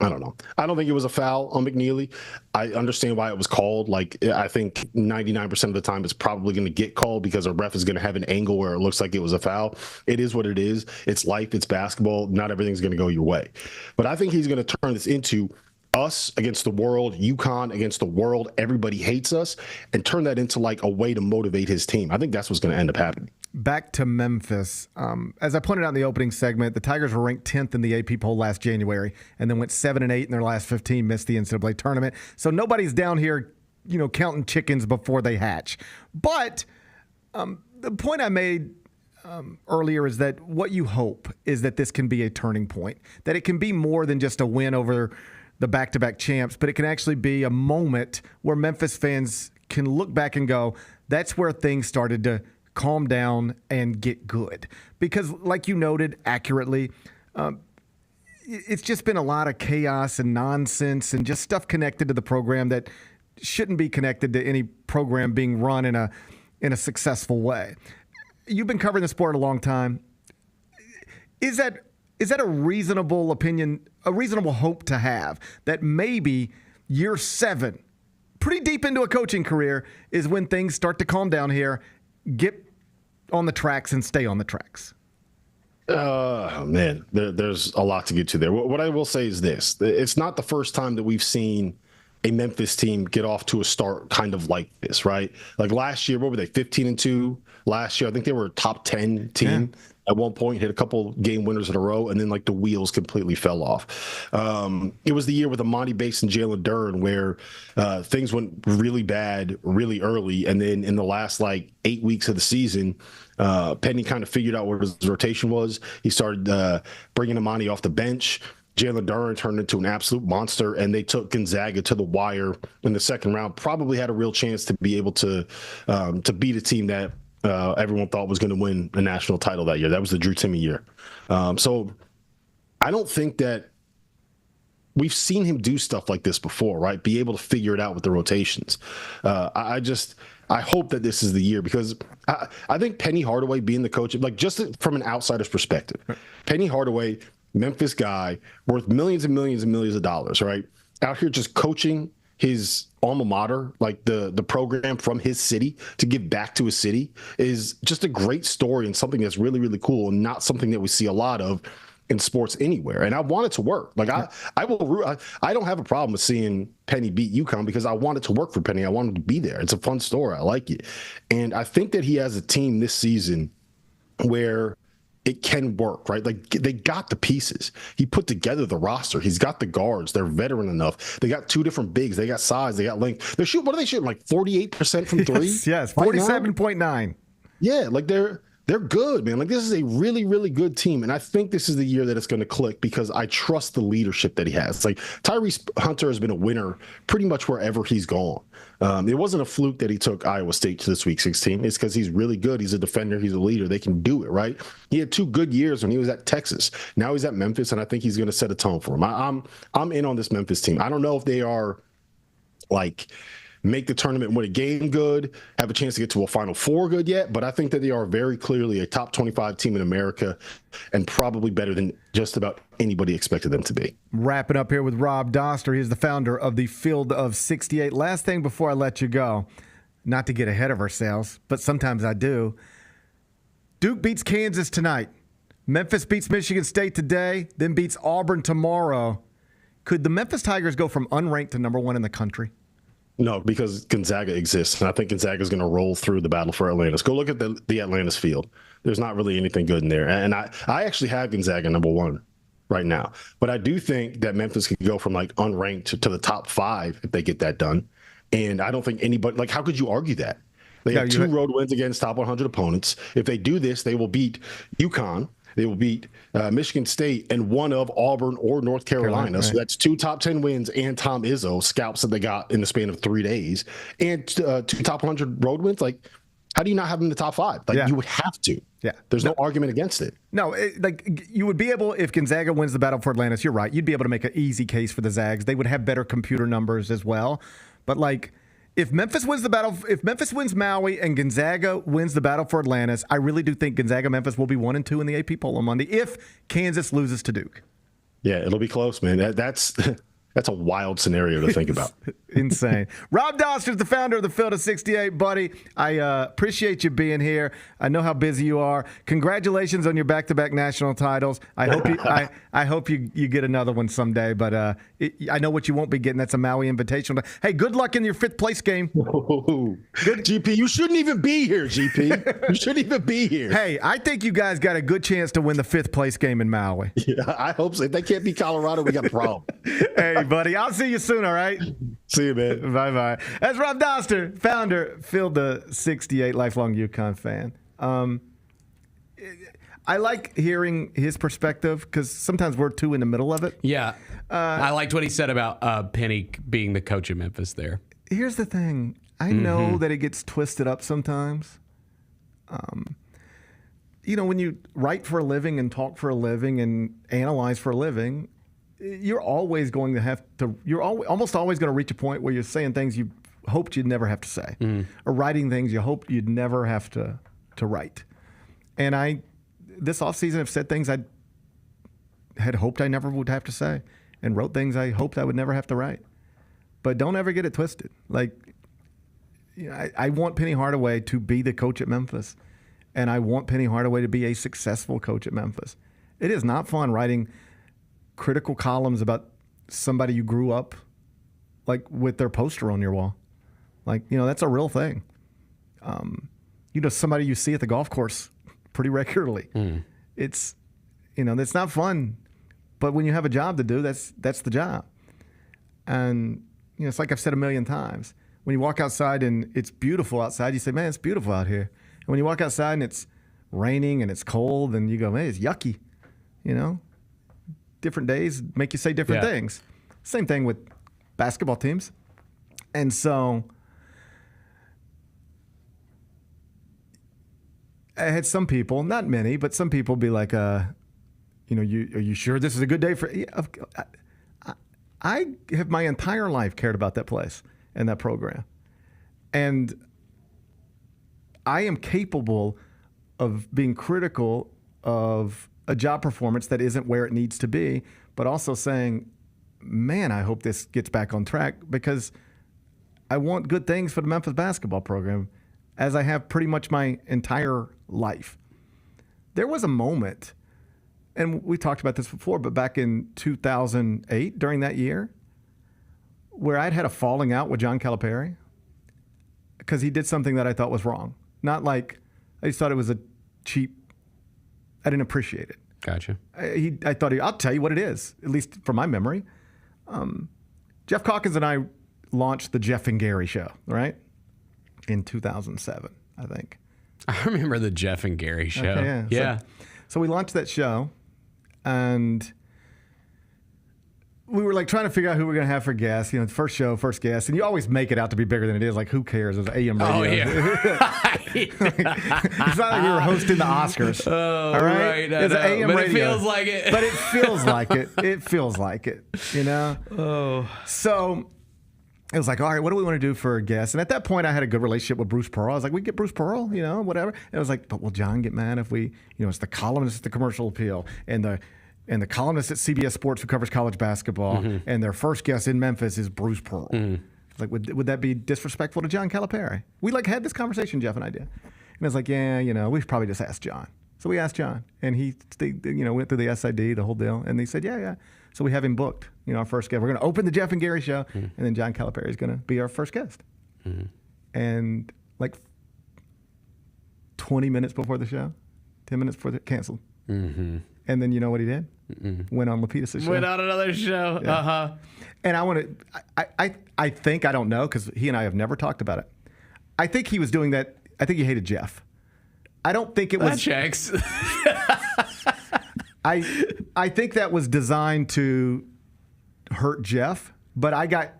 I don't know. I don't think it was a foul on McNeely. I understand why it was called. Like, I think 99% of the time it's probably going to get called because a ref is going to have an angle where it looks like it was a foul. It is what it is. It's life. It's basketball. Not everything's going to go your way. But I think he's going to turn this into, us against the world, UConn against the world, everybody hates us, and turn that into like a way to motivate his team. I think that's what's going to end up happening. Back to Memphis. As I pointed out in the opening segment, the Tigers were ranked 10th in the AP poll last January and then went 7-8 in their last 15, missed the NCAA tournament. So nobody's down here, counting chickens before they hatch. But the point I made earlier is that what you hope is that this can be a turning point, that it can be more than just a win over the back-to-back champs, but it can actually be a moment where Memphis fans can look back and go, that's where things started to calm down and get good. Because like you noted accurately, it's just been a lot of chaos and nonsense and just stuff connected to the program that shouldn't be connected to any program being run in a successful way. You've been covering the sport a long time. Is that a reasonable opinion, a reasonable hope to have that maybe year 7, pretty deep into a coaching career, is when things start to calm down here, get on the tracks and stay on the tracks? Man, there's a lot to get to there. What I will say is this. It's not the first time that we've seen a Memphis team get off to a start kind of like this, right? Like last year, what were they, 15-2? Last year, I think they were a top 10 team. Yeah. At one point, hit a couple game winners in a row, and then like the wheels completely fell off. It was the year with Amani Bates and Jalen Duren where things went really bad really early, and then in the last like 8 weeks of the season, Penny kind of figured out what his rotation was. He started bringing Amani off the bench. Jalen Duren turned into an absolute monster, and they took Gonzaga to the wire in the second round. Probably had a real chance to be able to beat a team that everyone thought was going to win a national title that year. That was the Drew Timme year. So I don't think that we've seen him do stuff like this before, right? Be able to figure it out with the rotations. I hope that this is the year, because I think Penny Hardaway being the coach, like just from an outsider's perspective, Penny Hardaway, Memphis guy, worth millions and millions and millions of dollars, right? Out here just coaching his alma mater, like the program from his city, to give back to his city, is just a great story and something that's really, really cool, and not something that we see a lot of in sports anywhere. And I want it to work. Like I don't have a problem with seeing Penny beat UConn, because I want it to work for Penny. I want him to be there. It's a fun story. I like it. And I think that he has a team this season where it can work, right? Like they got the pieces. He put together the roster. He's got the guards. They're veteran enough. They got 2 different bigs. They got size. They got length. They're shooting. What are they shooting? Like 48% from three? Yes, 47.9. Yeah, like they're good, man. Like this is a really, really good team. And I think this is the year that it's going to click, because I trust the leadership that he has. Like Tyrese Hunter has been a winner pretty much wherever he's gone. It wasn't a fluke that he took Iowa State to the Sweet 16. It's because he's really good. He's a defender. He's a leader. They can do it, right? He had 2 good years when he was at Texas. Now he's at Memphis, and I think he's going to set a tone for him. I'm in on this Memphis team. I don't know if they are like make the tournament, win a game good, have a chance to get to a Final Four good yet, but I think that they are very clearly a top 25 team in America, and probably better than just about anybody expected them to be. Wrapping up here with Rob Dauster. He's the founder of the Field of 68. Last thing before I let you go, not to get ahead of ourselves, but sometimes I do. Duke beats Kansas tonight. Memphis beats Michigan State today, then beats Auburn tomorrow. Could the Memphis Tigers go from unranked to number 1 in the country? No, because Gonzaga exists, and I think Gonzaga is going to roll through the battle for Atlantis. Go look at the Atlantis field. There's not really anything good in there. And I actually have Gonzaga number 1 right now. But I do think that Memphis can go from like unranked to the top 5 if they get that done. And I don't think anybody, like, how could you argue that? They have 2 road wins against top 100 opponents. If they do this, they will beat UConn. They will beat Michigan State and one of Auburn or North Carolina. Right. So that's 2 top 10 wins and Tom Izzo scalps that they got in the span of 3 days, and 2 top 100 road wins. Like, how do you not have them in the top 5? Like, you would have to. Yeah. There's no argument against it. No, like you would be able, if Gonzaga wins the battle for Atlantis, you're right. You'd be able to make an easy case for the Zags. They would have better computer numbers as well. But like, if Memphis wins the battle, if Memphis wins Maui and Gonzaga wins the battle for Atlantis, I really do think Gonzaga-Memphis will be 1 and 2 in the AP poll on Monday if Kansas loses to Duke. Yeah, it'll be close, man. That's That's a wild scenario to think about. Insane. Rob Dauster is the founder of the Field of 68, buddy. I appreciate you being here. I know how busy you are. Congratulations on your back-to-back national titles. I hope you get another one someday. But I know what you won't be getting. That's a Maui Invitational. Hey, good luck in your 5th place game. Good, GP. You shouldn't even be here, GP. You shouldn't even be here. Hey, I think you guys got a good chance to win the 5th place game in Maui. Yeah, I hope so. If they can't beat Colorado, we got a problem. Hey, buddy. I'll see you soon, all right? See you, man. Bye-bye. That's Rob Dauster, founder, Field the 68, lifelong UConn fan. I like hearing his perspective because sometimes we're too in the middle of it. Yeah. I liked what he said about Penny being the coach of Memphis there. Here's the thing. I know that it gets twisted up sometimes. When you write for a living and talk for a living and analyze for a living, you're always going to have to, almost always going to reach a point where you're saying things you hoped you'd never have to say, or writing things you hoped you'd never have to write. And this offseason, have said things I had hoped I never would have to say, and wrote things I hoped I would never have to write. But don't ever get it twisted. I want Penny Hardaway to be the coach at Memphis, and I want Penny Hardaway to be a successful coach at Memphis. It is not fun writing critical columns about somebody you grew up with their poster on your wall. That's a real thing. Somebody you see at the golf course pretty regularly. It's not fun, but when you have a job to do, that's the job. And it's like I've said a million times. When you walk outside and it's beautiful outside, you say, man, it's beautiful out here. And when you walk outside and it's raining and it's cold, and you go, man, it's yucky. Different days make you say different things. Same thing with basketball teams. And so I had some people, not many, but some people be like, are you sure this is a good day for? I have my entire life cared about that place and that program. And I am capable of being critical of a job performance that isn't where it needs to be, but also saying, man, I hope this gets back on track, because I want good things for the Memphis basketball program, as I have pretty much my entire life. There was a moment, and we talked about this before, but back in 2008, during that year, where I'd had a falling out with John Calipari because he did something that I thought was wrong. Not like, I just thought it was a cheap, I didn't appreciate it. Gotcha. I thought, I'll tell you what it is, at least from my memory. Jeff Calkins and I launched the Jeff and Gary show, right? In 2007, I think. I remember the Jeff and Gary show. Okay, yeah. So we launched that show, and we were trying to figure out who we're going to have for guests. First show, first guest. And you always make it out to be bigger than it is. Who cares? It was AM radio. Oh, yeah. It's not like we were hosting the Oscars. Oh, all right? It's AM but radio. It feels like it. But it feels like it. It feels like it, Oh. So it was like, all right, what do we want to do for a guest? And at that point, I had a good relationship with Bruce Pearl. I was like, we get Bruce Pearl, whatever. And it was like, but will John get mad if we, it's the columnist at the Commercial Appeal, and the columnist at CBS Sports who covers college basketball, and their first guest in Memphis is Bruce Pearl. Would that be disrespectful to John Calipari? We had this conversation, Jeff and I did. And I was like, yeah, we should probably just ask John. So we asked John, and he went through the SID, the whole deal, and they said, yeah. So we have him booked, our first guest. We're going to open the Jeff and Gary show, and then John Calipari is going to be our first guest. And 20 minutes before the show, 10 minutes before canceled. And then you know what he did? Went on Lapidus' show. Went on another show. Yeah. And I think, I don't know, because he and I have never talked about it. I think he was doing that. I think he hated Jeff. I don't think it was. That checks. I think that was designed to hurt Jeff, but I got,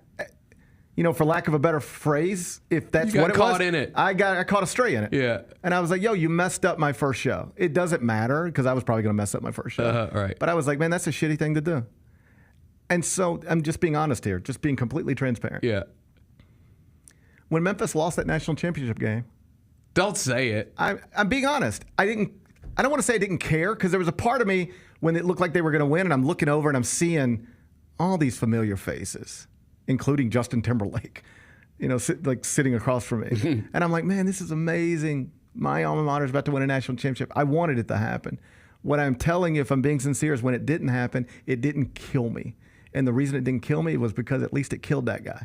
for lack of a better phrase, if that's what it was. You got caught in it. I caught a stray in it. Yeah. And I was like, yo, you messed up my first show. It doesn't matter, because I was probably going to mess up my first show. Right. But I was like, man, that's a shitty thing to do. And so I'm just being honest here, just being completely transparent. Yeah. When Memphis lost that national championship game. Don't say it. I'm being honest. I don't want to say I didn't care, because there was a part of me when it looked like they were going to win, and I'm looking over and I'm seeing all these familiar faces, including Justin Timberlake, sitting across from me. And I'm like, man, this is amazing. My alma mater is about to win a national championship. I wanted it to happen. What I'm telling you, if I'm being sincere, is when it didn't happen, it didn't kill me. And the reason it didn't kill me was because at least it killed that guy.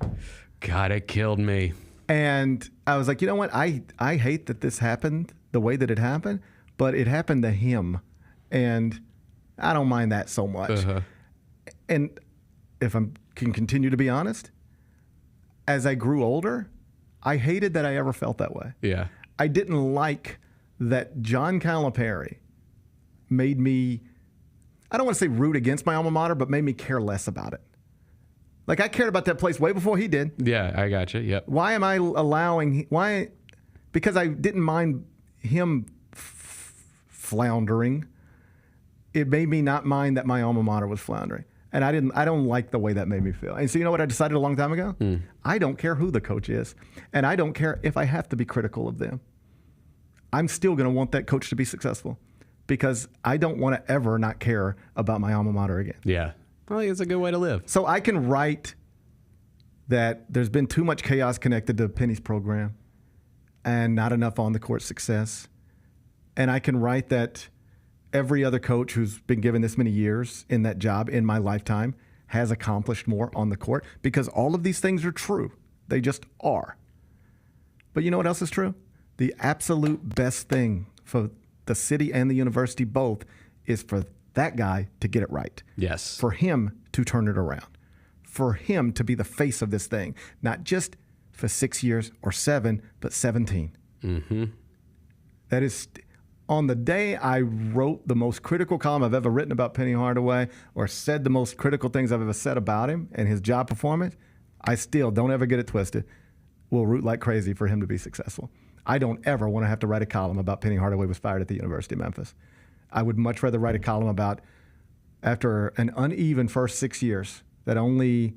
God, it killed me. And I was like, you know what? I hate that this happened the way that it happened, but it happened to him. And I don't mind that so much. Uh-huh. And if I can continue to be honest, as I grew older, I hated that I ever felt that way. Yeah. I didn't like that John Calipari made me, I don't want to say root against my alma mater, but made me care less about it. Like, I cared about that place way before he did. Yeah, I got you. Yep. Why am I allowing, because I didn't mind him floundering. It made me not mind that my alma mater was floundering. And I don't like the way that made me feel. And so you know what I decided a long time ago? I don't care who the coach is. And I don't care if I have to be critical of them. I'm still going to want that coach to be successful because I don't want to ever not care about my alma mater again. Yeah. I think it's a good way to live. So I can write that there's been too much chaos connected to Penny's program and not enough on the court success. And I can write that every other coach who's been given this many years in that job in my lifetime has accomplished more on the court because all of these things are true. They just are. But you know what else is true? The absolute best thing for the city and the university both is for that guy to get it right. Yes. For him to turn it around. For him to be the face of this thing. Not just for 6 years or 7, but 17. Mm-hmm. That is, on the day I wrote the most critical column I've ever written about Penny Hardaway or said the most critical things I've ever said about him and his job performance, I still, don't ever get it twisted, will root like crazy for him to be successful. I don't ever want to have to write a column about Penny Hardaway was fired at the University of Memphis. I would much rather write a column about after an uneven first 6 years that only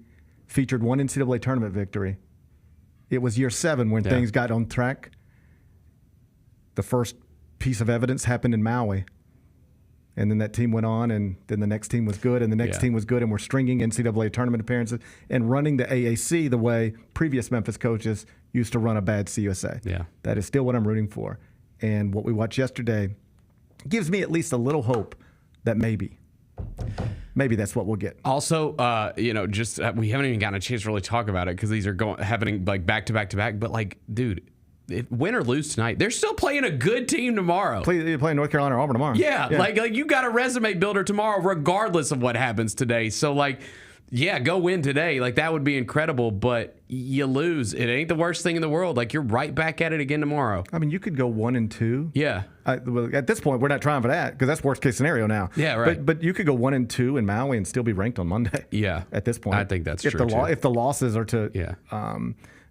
featured one NCAA tournament victory. It was year 7 when things got on track. The first piece of evidence happened in Maui. And then that team went on, and then the next team was good, and the next team was good, and we're stringing NCAA tournament appearances and running the AAC the way previous Memphis coaches used to run a bad CUSA. Yeah. That is still what I'm rooting for. And what we watched yesterday gives me at least a little hope that maybe that's what we'll get. Also, we haven't even gotten a chance to really talk about it because these are happening like back to back to back. But like, dude, win or lose tonight, they're still playing a good team tomorrow. You're playing North Carolina or Auburn tomorrow. Yeah, like you got a resume builder tomorrow, regardless of what happens today. So like, yeah, go win today. Like that would be incredible. But you lose, it ain't the worst thing in the world. Like you're right back at it again tomorrow. I mean, you could go 1-2. Yeah. At this point, we're not trying for that because that's worst case scenario now. Yeah, right. But you could go 1-2 in Maui and still be ranked on Monday. Yeah. At this point, I think that's true. If the losses are to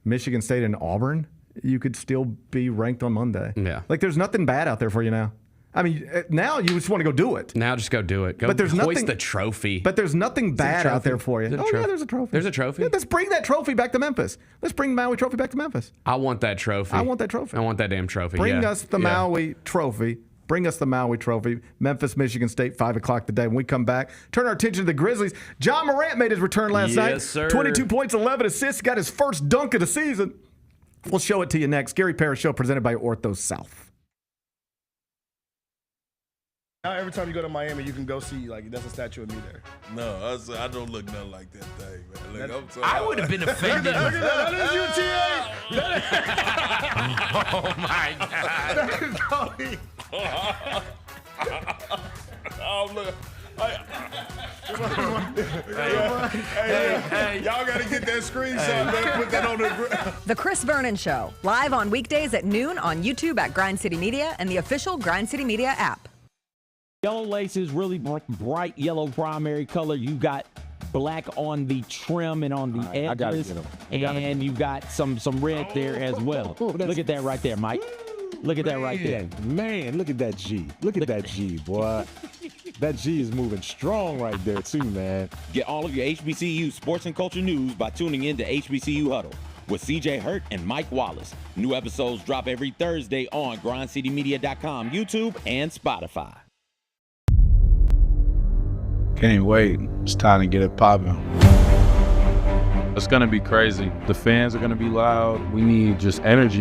Michigan State and Auburn, you could still be ranked on Monday. Yeah. Like there's nothing bad out there for you now. I mean, now you just want to go do it. Now just go do it. Go but there's hoist nothing, the trophy. But there's nothing bad out there for you. Yeah, there's a trophy. There's a trophy? Yeah, let's bring that trophy back to Memphis. Let's bring the Maui trophy back to Memphis. I want that trophy. I want that trophy. I want that damn trophy. Bring us the Maui trophy. Bring us the Maui trophy. Memphis, Michigan State, 5 o'clock today. When we come back, turn our attention to the Grizzlies. Ja Morant made his return last night. Yes, sir. 22 points, 11 assists. Got his first dunk of the season. We'll show it to you next. Gary Parrish Show presented by Ortho South. Now every time you go to Miami, you can go see, like, that's a statue of me there. No, I don't look nothing like that thing, man. Look, I'm sorry. I would have been offended. Look at that. That is UTA. Oh, look. Hey, y'all got to get that screenshot, man. Put that on the... The Chris Vernon Show, live on weekdays at noon on YouTube at Grind City Media and the official Grind City Media app. Yellow laces, really bright yellow primary color. You got black on the trim and on the edges. And you got some red there as well. Look at that right there, Mike. Look at that right there. Man, look at that G. Look at that G, boy. That G is moving strong right there, too, man. Get all of your HBCU sports and culture news by tuning in to HBCU Huddle with CJ Hurt and Mike Wallace. New episodes drop every Thursday on grindcitymedia.com, YouTube, and Spotify. Can't even wait. It's time to get it popping. It's going to be crazy. The fans are going to be loud. We need just energy.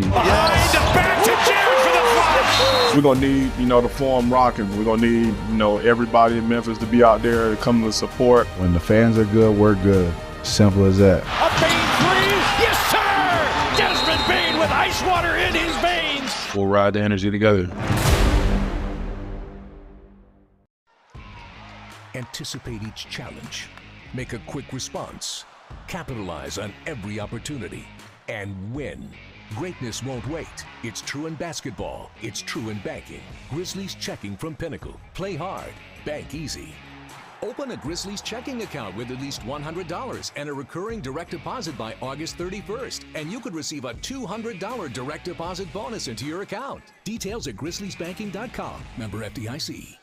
We're going to need, the form rocking. We're going to need, everybody in Memphis to be out there to come to support. When the fans are good, we're good. Simple as that. A Bane three. Yes, sir. Desmond Bane with ice water in his veins. We'll ride the energy together. Anticipate each challenge. Make a quick response. Capitalize on every opportunity. And win. Greatness won't wait. It's true in basketball. It's true in banking. Grizzlies checking from Pinnacle. Play hard. Bank easy. Open a Grizzlies checking account with at least $100 and a recurring direct deposit by August 31st. And you could receive a $200 direct deposit bonus into your account. Details at grizzliesbanking.com. Member FDIC.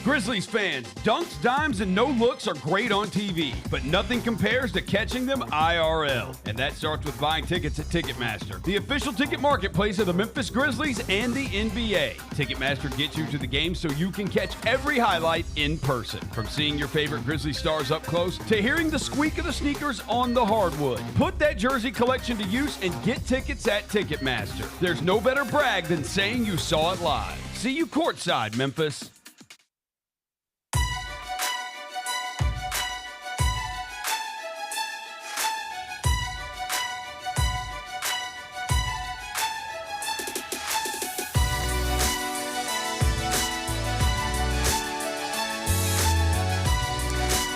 Grizzlies fans, dunks, dimes, and no-looks are great on TV, but nothing compares to catching them IRL. And that starts with buying tickets at Ticketmaster, the official ticket marketplace of the Memphis Grizzlies and the NBA. Ticketmaster gets you to the game so you can catch every highlight in person. From seeing your favorite Grizzly stars up close to hearing the squeak of the sneakers on the hardwood. Put that jersey collection to use and get tickets at Ticketmaster. There's no better brag than saying you saw it live. See you courtside, Memphis.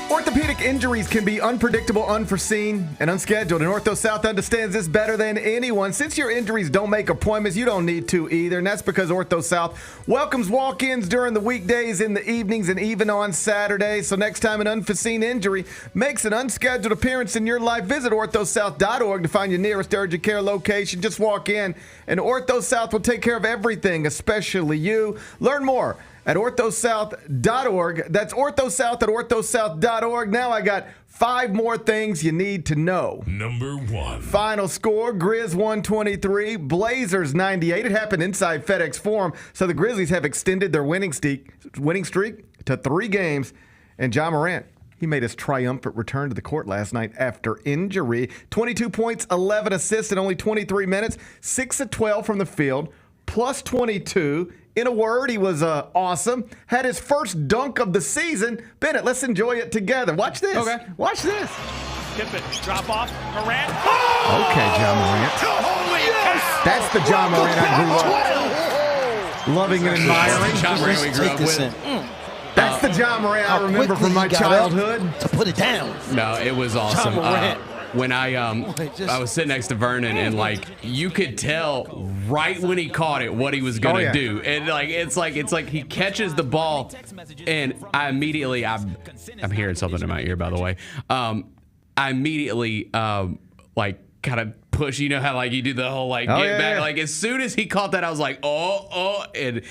Orthopedic injuries can be unpredictable, unforeseen, and unscheduled, and Ortho South understands this better than anyone. Since your injuries don't make appointments, you don't need to either, and that's because Ortho South welcomes walk-ins during the weekdays, in the evenings, and even on Saturdays. So next time an unforeseen injury makes an unscheduled appearance in your life, visit orthosouth.org to find your nearest urgent care location. Just walk in, and Ortho South will take care of everything, especially you. Learn more at orthosouth.org. That's orthosouth at orthosouth.org. Now I got 5 more things you need to know. Number 1. Final score, Grizz 123, Blazers 98. It happened inside FedEx Forum, so the Grizzlies have extended their winning streak to 3 games. And Ja Morant, he made his triumphant return to the court last night after injury. 22 points, 11 assists in only 23 minutes, 6 of 12 from the field, plus 22. In a word, he was awesome. Had his first dunk of the season. Bennett, let's enjoy it together. Watch this. Okay. Watch this. Tip it. Drop off. Morant. Okay, Ja Morant. Yes! That's the Ja Morant I grew up loving and admiring. Ja Morant we grew up with. That's the Ja Morant I remember from my childhood. To put it down. No, it was awesome. When I was sitting next to Vernon, and you could tell right when he caught it what he was gonna do, and it's like he catches the ball, and I immediately I'm hearing something in my ear, by the way. I immediately kind of push, you know how you do the whole get back. As soon as he caught that, I was like, and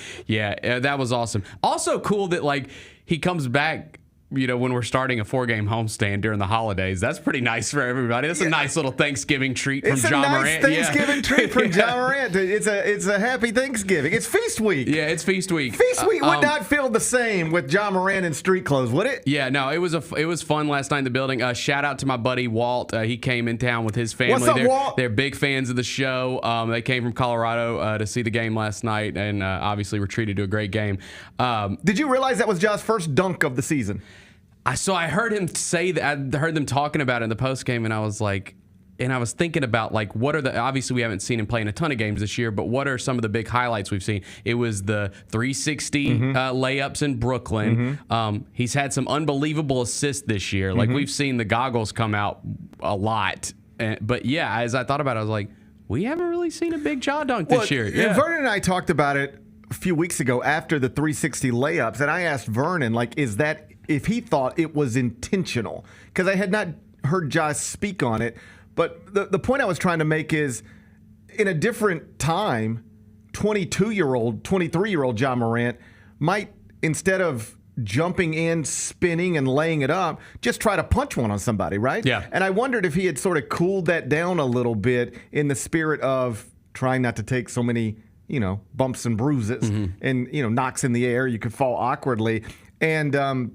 that was awesome. Also cool that he comes back. When we're starting a 4-game homestand during the holidays, that's pretty nice for everybody. That's a nice little Thanksgiving treat from Ja Morant. It's a nice Thanksgiving treat from Ja Morant. It's a happy Thanksgiving. It's feast week. Yeah, it's feast week. Feast week would not feel the same with Ja Morant in street clothes, would it? Yeah, no, it was fun last night in the building. Shout out to my buddy Walt. He came in town with his family. What's up, Walt? They're big fans of the show. They came from Colorado to see the game last night, and obviously were treated to a great game. Did you realize that was Ja's first dunk of the season? I heard him say that. I heard them talking about it in the post game, and I was thinking about what are obviously we haven't seen him play in a ton of games this year, but what are some of the big highlights we've seen? It was the 360 layups in Brooklyn. He's had some unbelievable assists this year. We've seen the goggles come out a lot, but as I thought about it, I was like, we haven't really seen a big Ja dunk this year. Yeah. Vernon and I talked about it a few weeks ago after the 360 layups, and I asked Vernon, if he thought it was intentional, because I had not heard Ja speak on it. But the point I was trying to make is, in a different time, 22-year-old, 23-year-old Ja Morant might, instead of jumping in, spinning, and laying it up, just try to punch one on somebody, right? Yeah. And I wondered if he had sort of cooled that down a little bit in the spirit of trying not to take so many, bumps and bruises and, knocks in the air. You could fall awkwardly. And,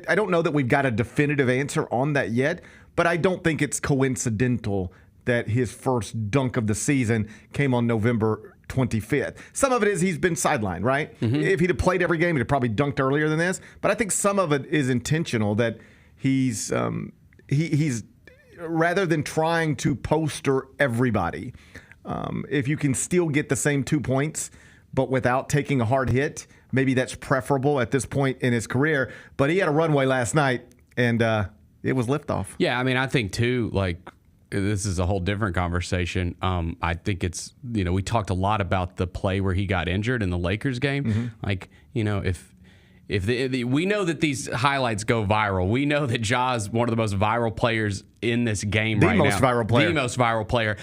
I don't know that we've got a definitive answer on that yet, but I don't think it's coincidental that his first dunk of the season came on November 25th. Some of it is he's been sidelined, right? If he'd have played every game, he'd have probably dunked earlier than this. But I think some of it is intentional, that he's rather than trying to poster everybody, if you can still get the same 2 points but without taking a hard hit, maybe that's preferable at this point in his career. But he had a runway last night, and it was liftoff. Yeah, I mean, I think, too, like, this is a whole different conversation. I think it's, we talked a lot about the play where he got injured in the Lakers game. Like, if we know that these highlights go viral, we know that Ja's one of the most viral players in this game right now. The most viral player.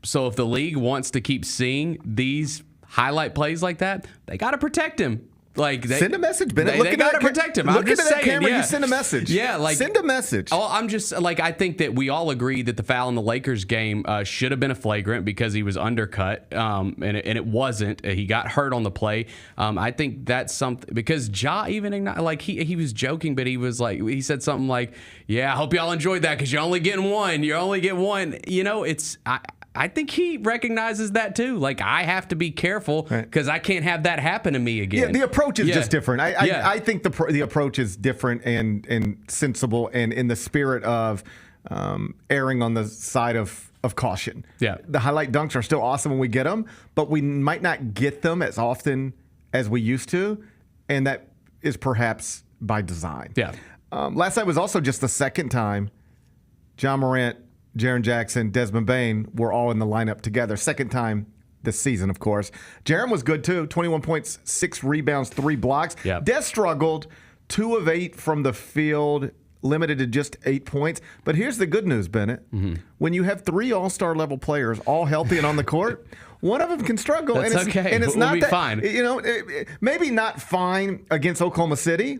So if the league wants to keep seeing these highlight plays like that, they got to protect him. Like, send a message, Bennett. They got to protect him. I'm just saying, camera, you send a message. Yeah, like, send a message. Oh, I'm just like, I think that we all agree that the foul in the Lakers game should have been a flagrant because he was undercut, and it wasn't. He got hurt on the play. I think that's something because Ja even like he was joking, but he said something like, "Yeah, I hope y'all enjoyed that because you're only getting one. You only get one." I think he recognizes that too. Like, I have to be careful because I can't have that happen to me again. Yeah, the approach is just different. I think the approach is different and sensible and in the spirit of erring on the side of caution. Yeah, the highlight dunks are still awesome when we get them, but we might not get them as often as we used to, and that is perhaps by design. Yeah. Last night was also just the second time Ja Morant, Jaren Jackson, Desmond Bane were all in the lineup together. Second time this season, of course. Jaren was good, too. 21 points, 6 rebounds, 3 blocks. Yep. Des struggled, 2 of 8 from the field, limited to just 8 points. But here's the good news, Bennett. When you have 3 all-star level players all healthy and on the court, one of them can struggle. That's and it's, okay. And it's we'll not be that, fine. Maybe not fine against Oklahoma City,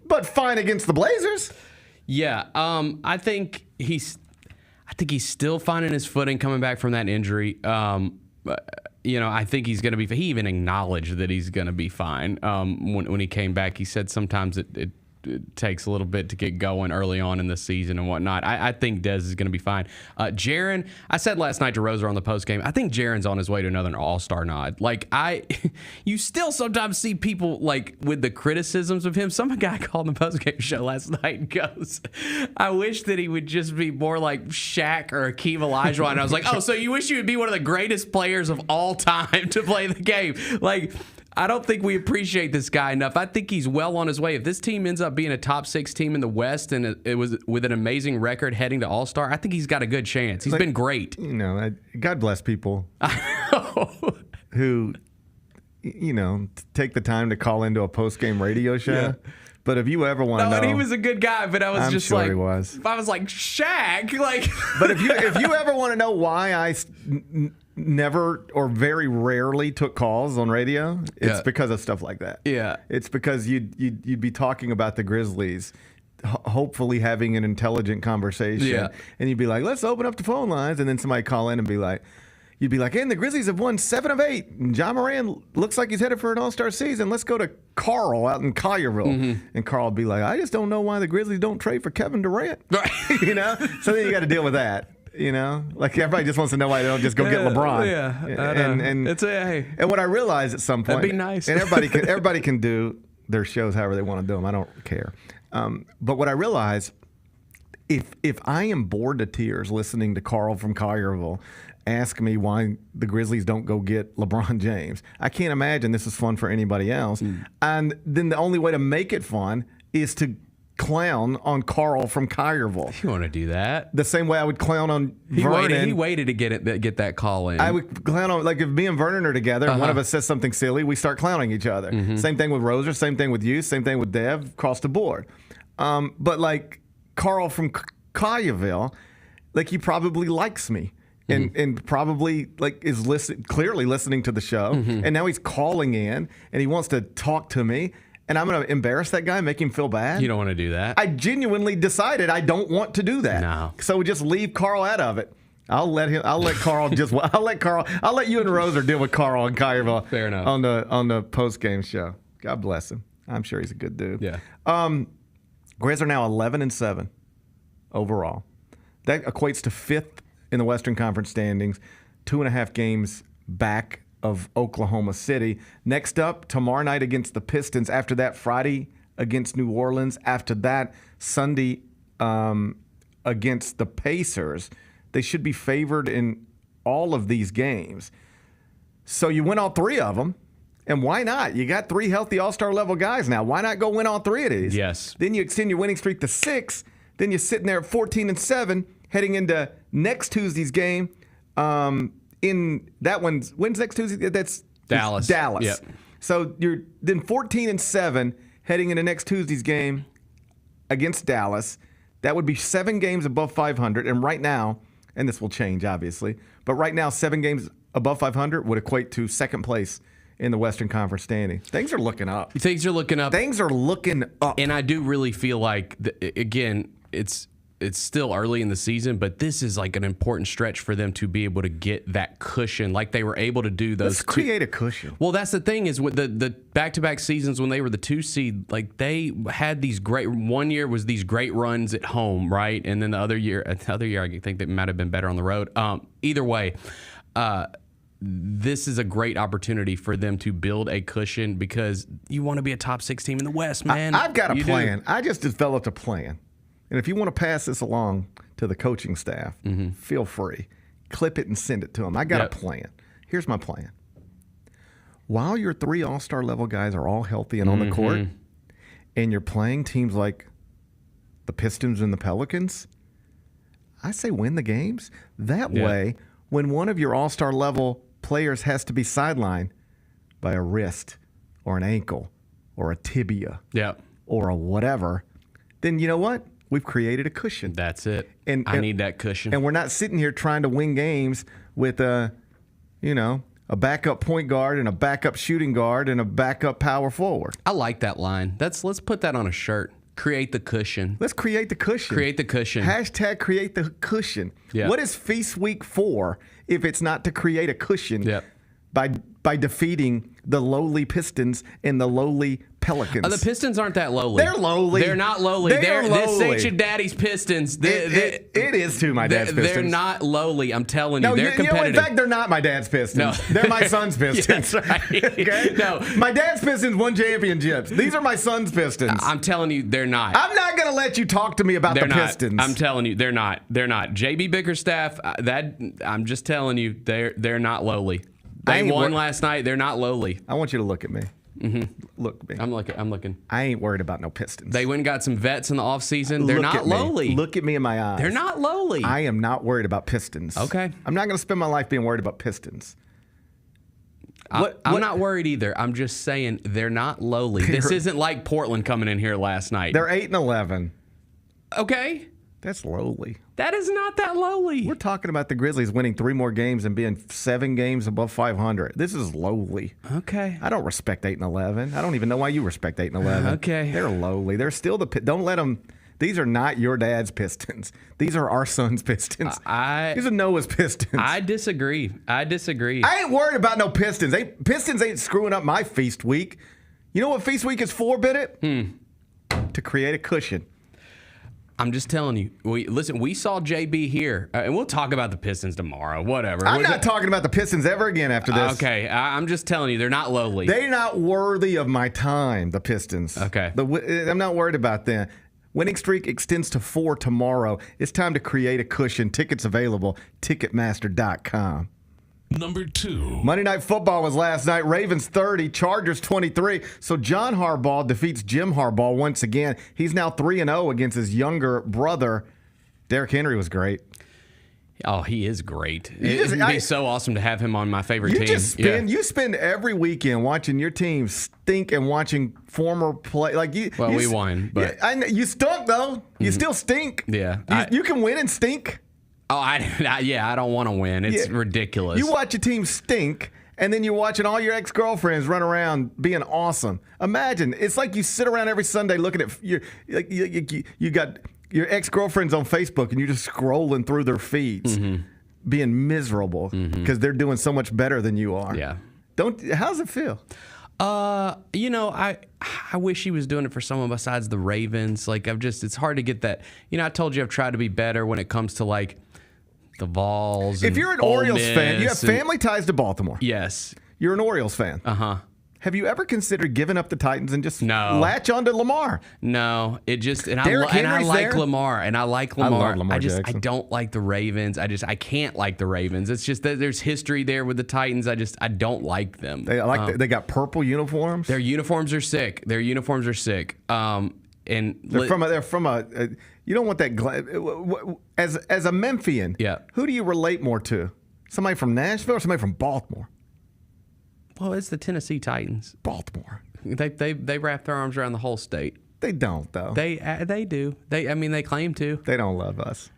but fine against the Blazers. Yeah, I think he's still finding his footing coming back from that injury. I think he's going to be. He even acknowledged that he's going to be fine. When he came back, he said sometimes it takes a little bit to get going early on in the season and whatnot. I think Dez is going to be fine. Jaren, I said last night to Roser on the postgame, I think Jaren's on his way to another all-star nod. Like, you still sometimes see people, like, with the criticisms of him. Some guy called the postgame show last night and goes, I wish that he would just be more like Shaq or Akeem Olajuwon. And I was like, oh, so you wish you would be one of the greatest players of all time to play the game. Like, I don't think we appreciate this guy enough. I think he's well on his way. If this team ends up being a top 6 team in the West and it was with an amazing record heading to All-Star, I think he's got a good chance. He's been great. God bless people who, take the time to call into a post-game radio show. Yeah. But if you ever want to know, and he was a good guy. But I was I'm just sure like, he was. I was like Shaq. Like, but if you ever want to know why I never or very rarely took calls on radio, it's because of stuff like that. Yeah, it's because you'd be talking about the Grizzlies, hopefully having an intelligent conversation, and you'd be like, let's open up the phone lines, and then somebody call in and be like. You'd be like, and the Grizzlies have won 7 of 8. And Ja Morant looks like he's headed for an all-star season. Let's go to Carl out in Collierville. And Carl would be like, I just don't know why the Grizzlies don't trade for Kevin Durant. Right. So then you got to deal with that. Like everybody just wants to know why they don't just go get LeBron. Yeah. And what I realized at some point, that'd be nice. And everybody can do their shows however they want to do them. I don't care. But what I realized, if I am bored to tears listening to Carl from Collierville ask me why the Grizzlies don't go get LeBron James, I can't imagine this is fun for anybody else. And then the only way to make it fun is to clown on Carl from Collierville. You want to do that? The same way I would clown on Vernon. He waited to get that call in. I would clown on, like if me and Vernon are together and one of us says something silly, we start clowning each other. Same thing with Roser, same thing with you, same thing with Dev, across the board. But like Carl from Collierville, like he probably likes me. And probably like is clearly listening to the show, and now he's calling in and he wants to talk to me, and I'm going to embarrass that guy, make him feel bad. You don't want to do that. I genuinely decided I don't want to do that. No. So we just leave Carl out of it. I'll let Carl I'll let you and Roser deal with Carl and Collierville. Fair enough. On the post game show. God bless him. I'm sure he's a good dude. Yeah. Grizz are now 11-7 overall. That equates to 5th in the Western Conference standings, 2.5 games back of Oklahoma City. Next up, tomorrow night against the Pistons. After that, Friday against New Orleans. After that, Sunday against the Pacers. They should be favored in all of these games. So you win all 3 of them. And why not? You got 3 healthy all-star level guys now. Why not go win all 3 of these? Yes. Then you extend your winning streak to 6. Then you're sitting there at 14-7, heading into next Tuesday's game. In that one's when's next Tuesday? That's Dallas. Dallas. Yep. So you're then 14-7, heading into next Tuesday's game against Dallas. That would be 7 games above 500. And right now, and this will change obviously, but right now 7 games above 500 would equate to second place in the Western Conference standing. Things are looking up. Things are looking up. Things are looking up. And I do really feel like, again, it's still early in the season, but this is like an important stretch for them to be able to get that cushion like they were able to do those. Let's create a cushion. Well, that's the thing is with the back-to-back seasons when they were the 2 seed, like they had these great, one year was these great runs at home, right? And then the other year I think they might have been better on the road. Either way, this is a great opportunity for them to build a cushion because you want to be a top 6 team in the West, man. I've got a You plan. do. I just developed a plan. And if you want to pass this along to the coaching staff, feel free. Clip it and send it to them. I got a plan. Here's my plan. While your 3 all-star level guys are all healthy and on the court, and you're playing teams like the Pistons and the Pelicans, I say win the games. That way, when one of your all-star level players has to be sidelined by a wrist or an ankle or a tibia or a whatever, then you know what? We've created a cushion. That's it. And I need that cushion. And we're not sitting here trying to win games with a backup point guard and a backup shooting guard and a backup power forward. I like that line. Let's put that on a shirt. Create the cushion. Let's create the cushion. Create the cushion. Hashtag create the cushion. Yeah. What is Feast Week for if it's not to create a cushion by defeating the lowly Pistons and the lowly Pelicans? The Pistons aren't that lowly. They're lowly. They're not lowly. They're lowly. This ain't your daddy's Pistons. It is too, my dad's Pistons. They're not lowly. I'm telling you. No, they're competitive. in fact, they're not my dad's Pistons. No. They're my son's Pistons. That's right. Okay? No. My dad's Pistons won championships. These are my son's Pistons. I'm telling you, they're not. I'm not going to let you talk to me about the Pistons. I'm telling you, they're not. They're not. JB Bickerstaff, I'm just telling you, they're not lowly. They won last night. They're not lowly. I want you to look at me. Look at me. I'm looking. I ain't worried about no Pistons. They went and got some vets in the offseason. They're not lowly. Look at me in my eyes. They're not lowly. I am not worried about Pistons. Okay. I'm not going to spend my life being worried about Pistons. I'm not worried either. I'm just saying they're not lowly. This isn't like Portland coming in here last night. They're 8-11. Okay. That's lowly. That is not that lowly. We're talking about the Grizzlies winning 3 more games and being 7 games above 500. This is lowly. Okay. I don't respect 8-11. I don't even know why you respect 8-11. Okay. They're lowly. They're still don't let them. These are not your dad's Pistons. These are our son's Pistons. These are Noah's Pistons. I disagree. I ain't worried about no Pistons. Pistons ain't screwing up my feast week. You know what feast week is for, Bennett? To create a cushion. I'm just telling you. We saw JB here, and we'll talk about the Pistons tomorrow. Whatever. I'm not talking about the Pistons ever again after this. Okay, I'm just telling you, they're not lowly. They're not worthy of my time, the Pistons. Okay. I'm not worried about them. Winning streak extends to 4 tomorrow. It's time to create a cushion. Tickets available, Ticketmaster.com. Number 2. Monday Night Football was last night. Ravens 30, Chargers 23. So John Harbaugh defeats Jim Harbaugh once again. He's now 3-0 against his younger brother. Derrick Henry was great. Oh, he is great. It'd be so awesome to have him on my favorite team. You spend every weekend watching your team stink and watching former play. We won, but you stunk though. You still stink. Yeah, you can win and stink. Oh, I don't want to win. It's ridiculous. You watch your team stink, and then you're watching all your ex-girlfriends run around being awesome. Imagine, it's like you sit around every Sunday looking at you got your ex-girlfriends on Facebook, and you're just scrolling through their feeds, being miserable because they're doing so much better than you are. Yeah. How's it feel? I wish he was doing it for someone besides the Ravens. Like, it's hard to get that. I told you I've tried to be better when it comes to like the Vols. If you're an Orioles fan, you have family ties to Baltimore. Yes. You're an Orioles fan. Uh-huh. Have you ever considered giving up the Titans and just latch onto Lamar? No, it just and Derrick I like there? Lamar. I love Lamar I Jackson. don't like the Ravens. I can't like the Ravens. It's just that there's history there with the Titans. I don't like them. They got purple uniforms. Their uniforms are sick. And they're from a you don't want that as a Memphian. Yeah. Who do you relate more to? Somebody from Nashville or somebody from Baltimore? Well, it's the Tennessee Titans. Baltimore. They wrap their arms around the whole state. They don't, though. They do. They claim to. They don't love us.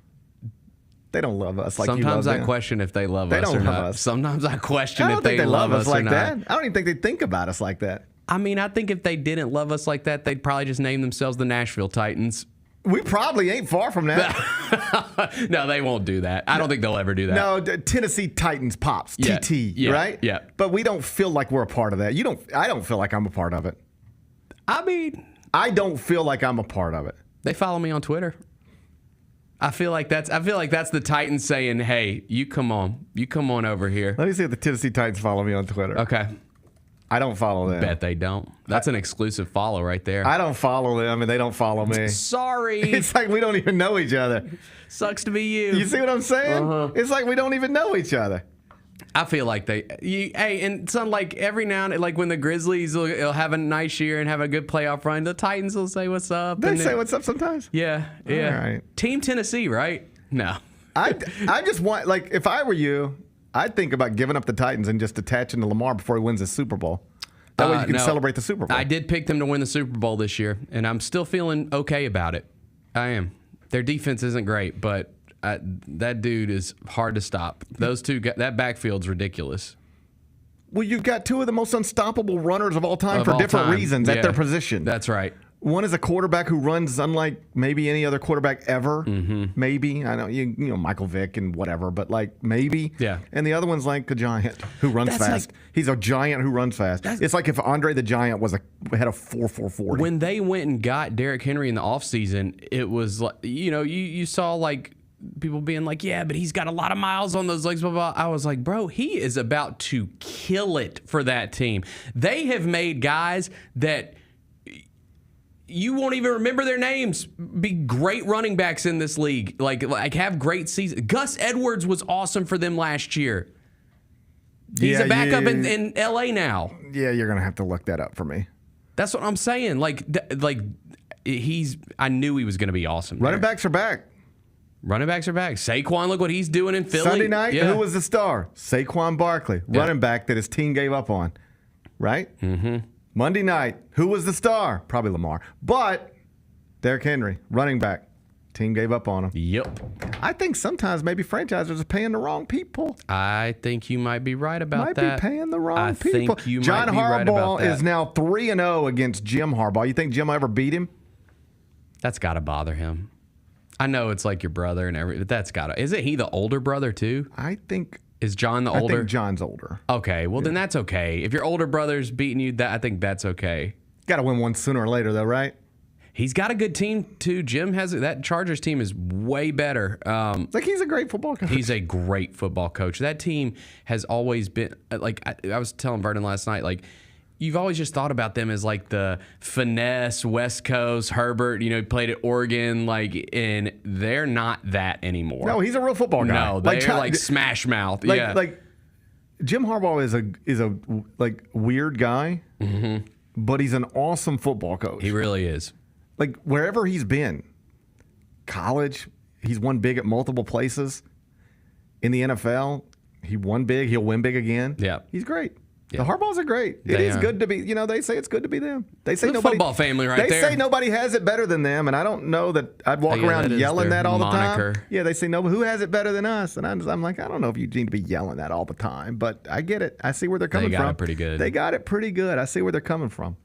They don't love us like Sometimes you love them. I question if they love They us don't or love not. us. Sometimes I question I don't if think they love us like or that. not. I don't even think they think about us like that. I mean, I think if they didn't love us like that, they'd probably just name themselves the Nashville Titans. We probably ain't far from that. No, they won't do that. I don't think they'll ever do that. No, Tennessee Titans Pops, TT, Yeah, right? yeah. But we don't feel like we're a part of that. I don't feel like I'm a part of it. I mean, I don't feel like I'm a part of it. They follow me on Twitter. I feel like that's the Titans saying, "Hey, you come on over here." Let me see if the Tennessee Titans follow me on Twitter. Okay. I don't follow them. Bet they don't. That's an exclusive follow right there. I don't follow them, and they don't follow me. Sorry. It's like we don't even know each other. Sucks to be you. You see what I'm saying? Uh-huh. It's like we don't even know each other. I feel like and some like every now and then, like when the Grizzlies will have a nice year and have a good playoff run, the Titans will say what's up. They say what's up sometimes? Yeah. All right. Team Tennessee, right? No. I just want, like, if I were you, I'd think about giving up the Titans and just attaching to Lamar before he wins the Super Bowl. That way you can celebrate the Super Bowl. I did pick them to win the Super Bowl this year, and I'm still feeling okay about it. I am. Their defense isn't great, but that dude is hard to stop. Those two, that backfield's ridiculous. Well, you've got two of the most unstoppable runners of all time for different reasons at their position. That's right. One is a quarterback who runs unlike maybe any other quarterback ever. Mm-hmm. Maybe. I know you know Michael Vick and whatever, but like maybe. Yeah. And the other one's like a giant who runs fast. He's a giant who runs fast. It's like if Andre the Giant had a 4.440. When they went and got Derrick Henry in the offseason, it was like, you saw like people being like, yeah, but he's got a lot of miles on those legs, blah, blah. I was like, bro, he is about to kill it for that team. They have made guys that you won't even remember their names be great running backs in this league. Like have great seasons. Gus Edwards was awesome for them last year. He's a backup in LA now. Yeah, you're gonna have to look that up for me. That's what I'm saying. I knew he was gonna be awesome. Running backs are back. Running backs are back. Saquon, look what he's doing in Philly. Sunday night, who was the star? Saquon Barkley, running back that his team gave up on. Right? Mm-hmm. Monday night, who was the star? Probably Lamar. But Derrick Henry, running back. Team gave up on him. Yep. I think sometimes maybe franchisers are paying the wrong people. I think you might be right about that. Might be paying the wrong people. Think you John might be Harbaugh right about that. is now 3-0 against Jim Harbaugh. You think Jim will ever beat him? That's got to bother him. I know it's like your brother and everything, but that's got to. Isn't he the older brother too? I think. Is John the older? I think John's older. Okay, well then that's okay. If your older brother's beating you, I think that's okay. Got to win one sooner or later, though, right? He's got a good team too. Jim has that Chargers team is way better. He's a great football coach. He's a great football coach. That team has always been like I was telling Vernon last night. Like you've always just thought about them as like the finesse West Coast Herbert. He played at Oregon. And they're not that anymore. No, he's a real football guy. No, they're like smash mouth. Like Jim Harbaugh is a weird guy, but he's an awesome football coach. He really is. Like wherever he's been, college, he's won big at multiple places. In the NFL, he won big. He'll win big again. Yeah, he's great. Yeah. The Harbaughs are great. It is good to be. They say it's good to be them. They say nobody. Football family, right there. there. They say nobody has it better than them, and I don't know that I'd walk around yelling that all the time. Yeah, they say no. Who has it better than us? And I'm like, I don't know if you need to be yelling that all the time, but I get it. I see where they're coming from. They got it pretty good. They got it pretty good. I see where they're coming from.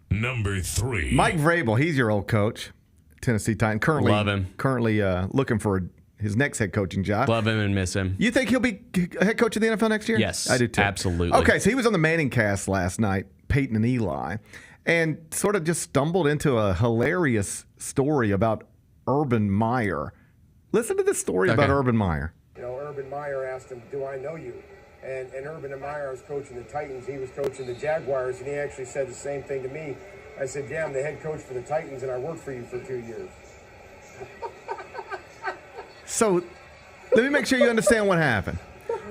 Number 3. Mike Vrabel. He's your old coach, Tennessee Titan. Currently, love him. Currently looking for his next head coaching job. Love him and miss him. You think he'll be head coach of the NFL next year? Yes, I do too. Absolutely. Okay, so he was on the Manning cast last night Peyton and Eli, and sort of just stumbled into a hilarious story about Urban Meyer. Listen to this story about Urban Meyer. Urban Meyer asked him, "Do I know you?" And Urban Meyer was coaching the Titans. He was coaching the Jaguars, and he actually said the same thing to me. I said, "Yeah, I'm the head coach for the Titans, and I worked for you for 2 years." So let me make sure you understand what happened.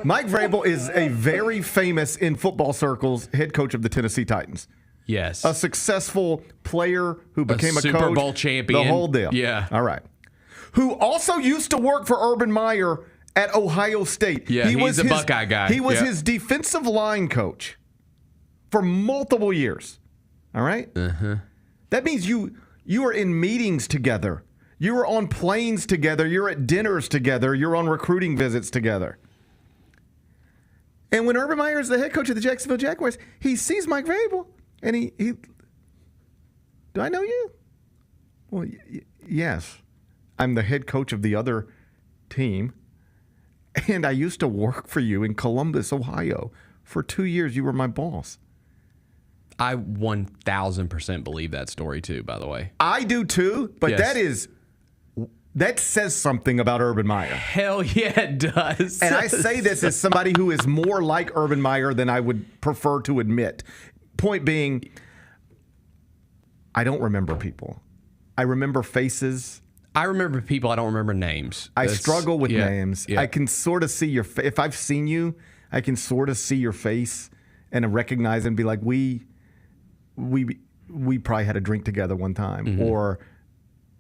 Mike Vrabel is a very famous, in football circles, head coach of the Tennessee Titans. Yes. A successful player who became a coach. Super Bowl champion. The whole deal. Yeah. All right. Who also used to work for Urban Meyer at Ohio State. Yeah, he's a Buckeye guy. He was his defensive line coach for multiple years. All right? Uh-huh. That means you are in meetings together. You are on planes together. You're at dinners together. You're on recruiting visits together. And when Urban Meyer is the head coach of the Jacksonville Jaguars, he sees Mike Vrabel, and he do I know you? Well, yes. I'm the head coach of the other team, and I used to work for you in Columbus, Ohio. For 2 years, you were my boss. I 1,000% believe that story too, by the way. I do too, but Yes. that says something about Urban Meyer. Hell yeah, it does. And I say this as somebody who is more like Urban Meyer than I would prefer to admit. Point being, I don't remember people. I remember faces. I remember people. I don't remember names. I struggle with names. Yeah. I can sort of see your if I've seen you, I can sort of see your face and recognize and be like, we probably had a drink together one time, or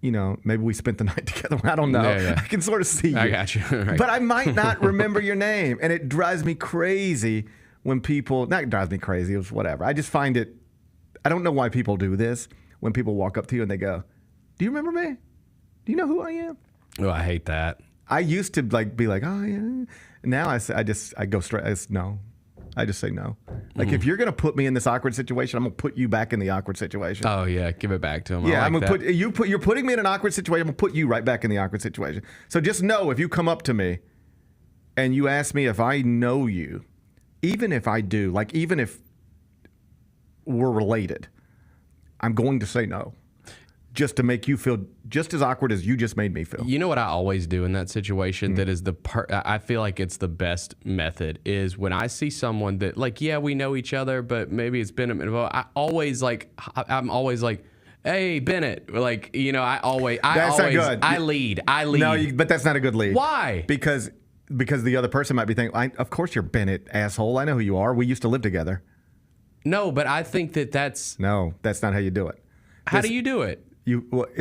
maybe we spent the night together. I don't know. Yeah. I can sort of see you. I got you. Right. But I might not remember your name, and it drives me crazy when people. Not drives me crazy. It was whatever. I just find it. I don't know why people do this. When people walk up to you and they go, "Do you remember me? Do you know who I am?" Oh, I hate that. I used to be like, "Oh yeah." Now I go straight. No. I just say no. Like if you're gonna put me in this awkward situation, I'm gonna put you back in the awkward situation. Oh yeah, give it back to him. Yeah, I like I'm gonna that. put you're putting me in an awkward situation. I'm gonna put you right back in the awkward situation. So just know if you come up to me and you ask me if I know you, even if I do, like even if we're related, I'm going to say no, just to make you feel just as awkward as you just made me feel. You know what I always do in that situation? That is I feel like it's the best method is when I see someone that like, yeah, we know each other, but maybe it's been a minute. I'm always like, hey, Bennett. Like, That's not good. I lead. No, but that's not a good lead. Why? Because the other person might be thinking, of course you're Bennett, asshole. I know who you are. We used to live together. No, but I think that's not how you do it. How do you do it?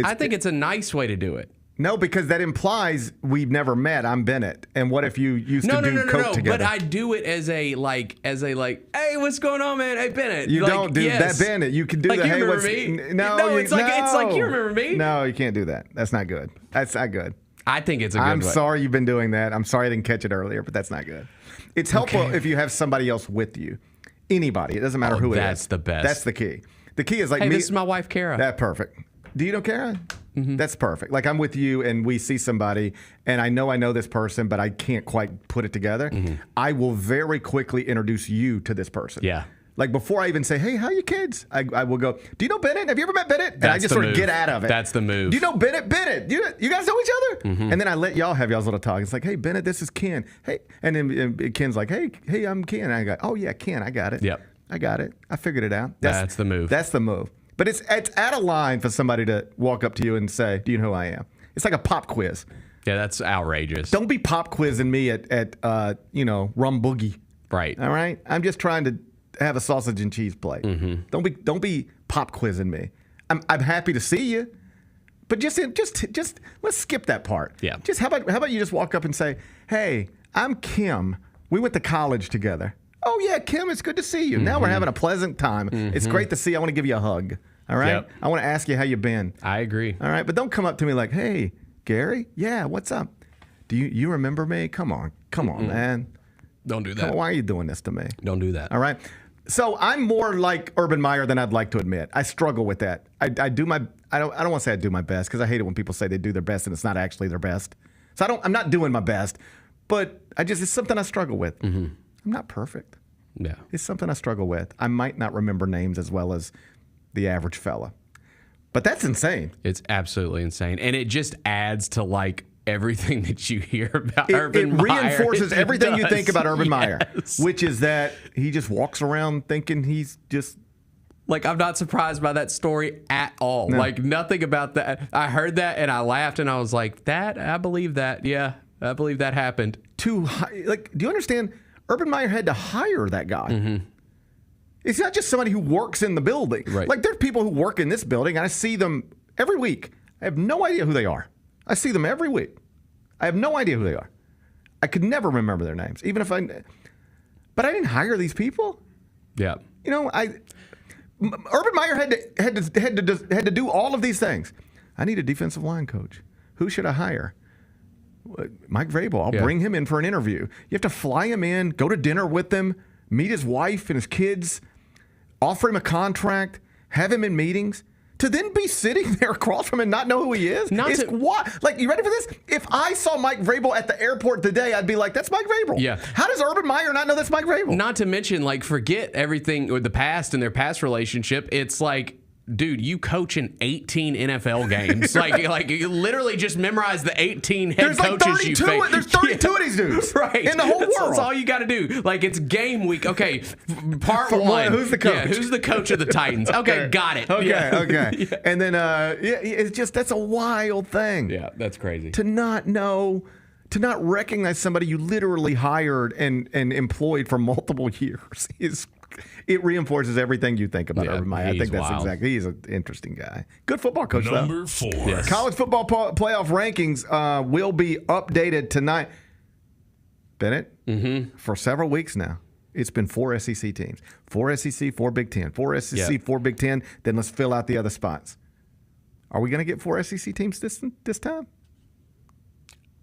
I think it's a nice way to do it. No, because that implies we've never met. I'm Bennett. And what if you used to do coke together? But I do it as a hey, what's going on, man? Hey, Bennett. You don't do that, Bennett. You can do like, the you hey, remember what's me? No, it's like you remember me. No, you can't do that. That's not good. That's not good. I think it's a good I'm way. sorry you've been doing that. I'm sorry I didn't catch it earlier, but that's not good. It's helpful if you have somebody else with you. Anybody. It doesn't matter who it is. That's the best. That's the key. The key is like hey, me. This is my wife, Kara. That's perfect. Do you know Kara? Mm-hmm. That's perfect. Like I'm with you and we see somebody and I know this person, but I can't quite put it together. Mm-hmm. I will very quickly introduce you to this person. Yeah. Like before I even say, hey, how are you kids? I will go, do you know Bennett? Have you ever met Bennett? And I just sort of get out of it. That's the move. Do you know Bennett? Bennett, you guys know each other? Mm-hmm. And then I let y'all have y'all's little talk. It's like, hey, Bennett, this is Ken. Hey, and then Ken's like, hey, I'm Ken. And I go, oh yeah, Ken, I got it. Yep. I got it. I figured it out. That's the move. That's the move. But it's out of line for somebody to walk up to you and say, do you know who I am? It's like a pop quiz. Yeah, that's outrageous. Don't be pop quizzing me at Rum Boogie. Right. All right? I'm just trying to have a sausage and cheese plate. Mm-hmm. Don't be pop quizzing me. I'm happy to see you, but just let's skip that part. Yeah. Just how about you just walk up and say, hey, I'm Kim. We went to college together. Oh, yeah, Kim, it's good to see you. Mm-hmm. Now we're having a pleasant time. Mm-hmm. It's great to see you. I want to give you a hug. All right? Yep. I want to ask you how you been. I agree. All right? But don't come up to me like, hey, Gary? Yeah, what's up? Do you remember me? Come on, man. Don't do that. Why are you doing this to me? Don't do that. All right? So I'm more like Urban Meyer than I'd like to admit. I struggle with that. I don't want to say I do my best because I hate it when people say they do their best and it's not actually their best. So I'm not doing my best, but it's something I struggle with. Mm-hmm. I'm not perfect. Yeah. It's something I struggle with. I might not remember names as well as the average fella. But that's insane. It's absolutely insane. And it just adds to like everything that you hear about Urban Meyer. It reinforces everything you think about Urban Meyer, Yes. which is that he just walks around thinking he's just... Like, I'm not surprised by that story at all. No. Like, nothing about that. I heard that and I laughed and I was like, I believe that. Yeah, I believe that happened. Do you understand? Urban Meyer had to hire that guy. Mm-hmm. It's not just somebody who works in the building. Right. Like, there's people who work in this building, and I see them every week. I have no idea who they are. I see them every week. I have no idea who they are. I could never remember their names, even if I... But I didn't hire these people. Yeah. You know, Urban Meyer had to do all of these things. I need a defensive line coach. Who should I hire? Mike Vrabel. I'll bring him in for an interview. You have to fly him in, go to dinner with him, meet his wife and his kids, offer him a contract, have him in meetings, to then be sitting there across from him and not know who he is. Like, you ready for this? If I saw Mike Vrabel at the airport today, I'd be like, that's Mike Vrabel. Yeah. How does Urban Meyer not know that's Mike Vrabel? Not to mention, like, forget everything with the past and their past relationship. It's like, dude, you coach in 18 NFL games. like you literally just memorize the 18 head coaches you face. There's 32 of these dudes right. in the whole world. That's all you got to do. Like, it's game week. Okay, part For one. Who's the coach? Yeah, who's the coach of the Titans? Okay, got it. Okay, Yeah. okay. Yeah. And then, it's just, that's a wild thing. Yeah, that's crazy. To not know, to not recognize somebody you literally hired and employed for multiple years it reinforces everything you think about Urban Meyer. I think that's wild. He's an interesting guy. Good football coach, Number 4. Yes. College football playoff rankings will be updated tonight. Bennett, for several weeks now, it's been 4 SEC teams. 4 SEC, 4 Big Ten. 4 SEC, 4 Big Ten. Then let's fill out the other spots. Are we going to get 4 SEC teams this time?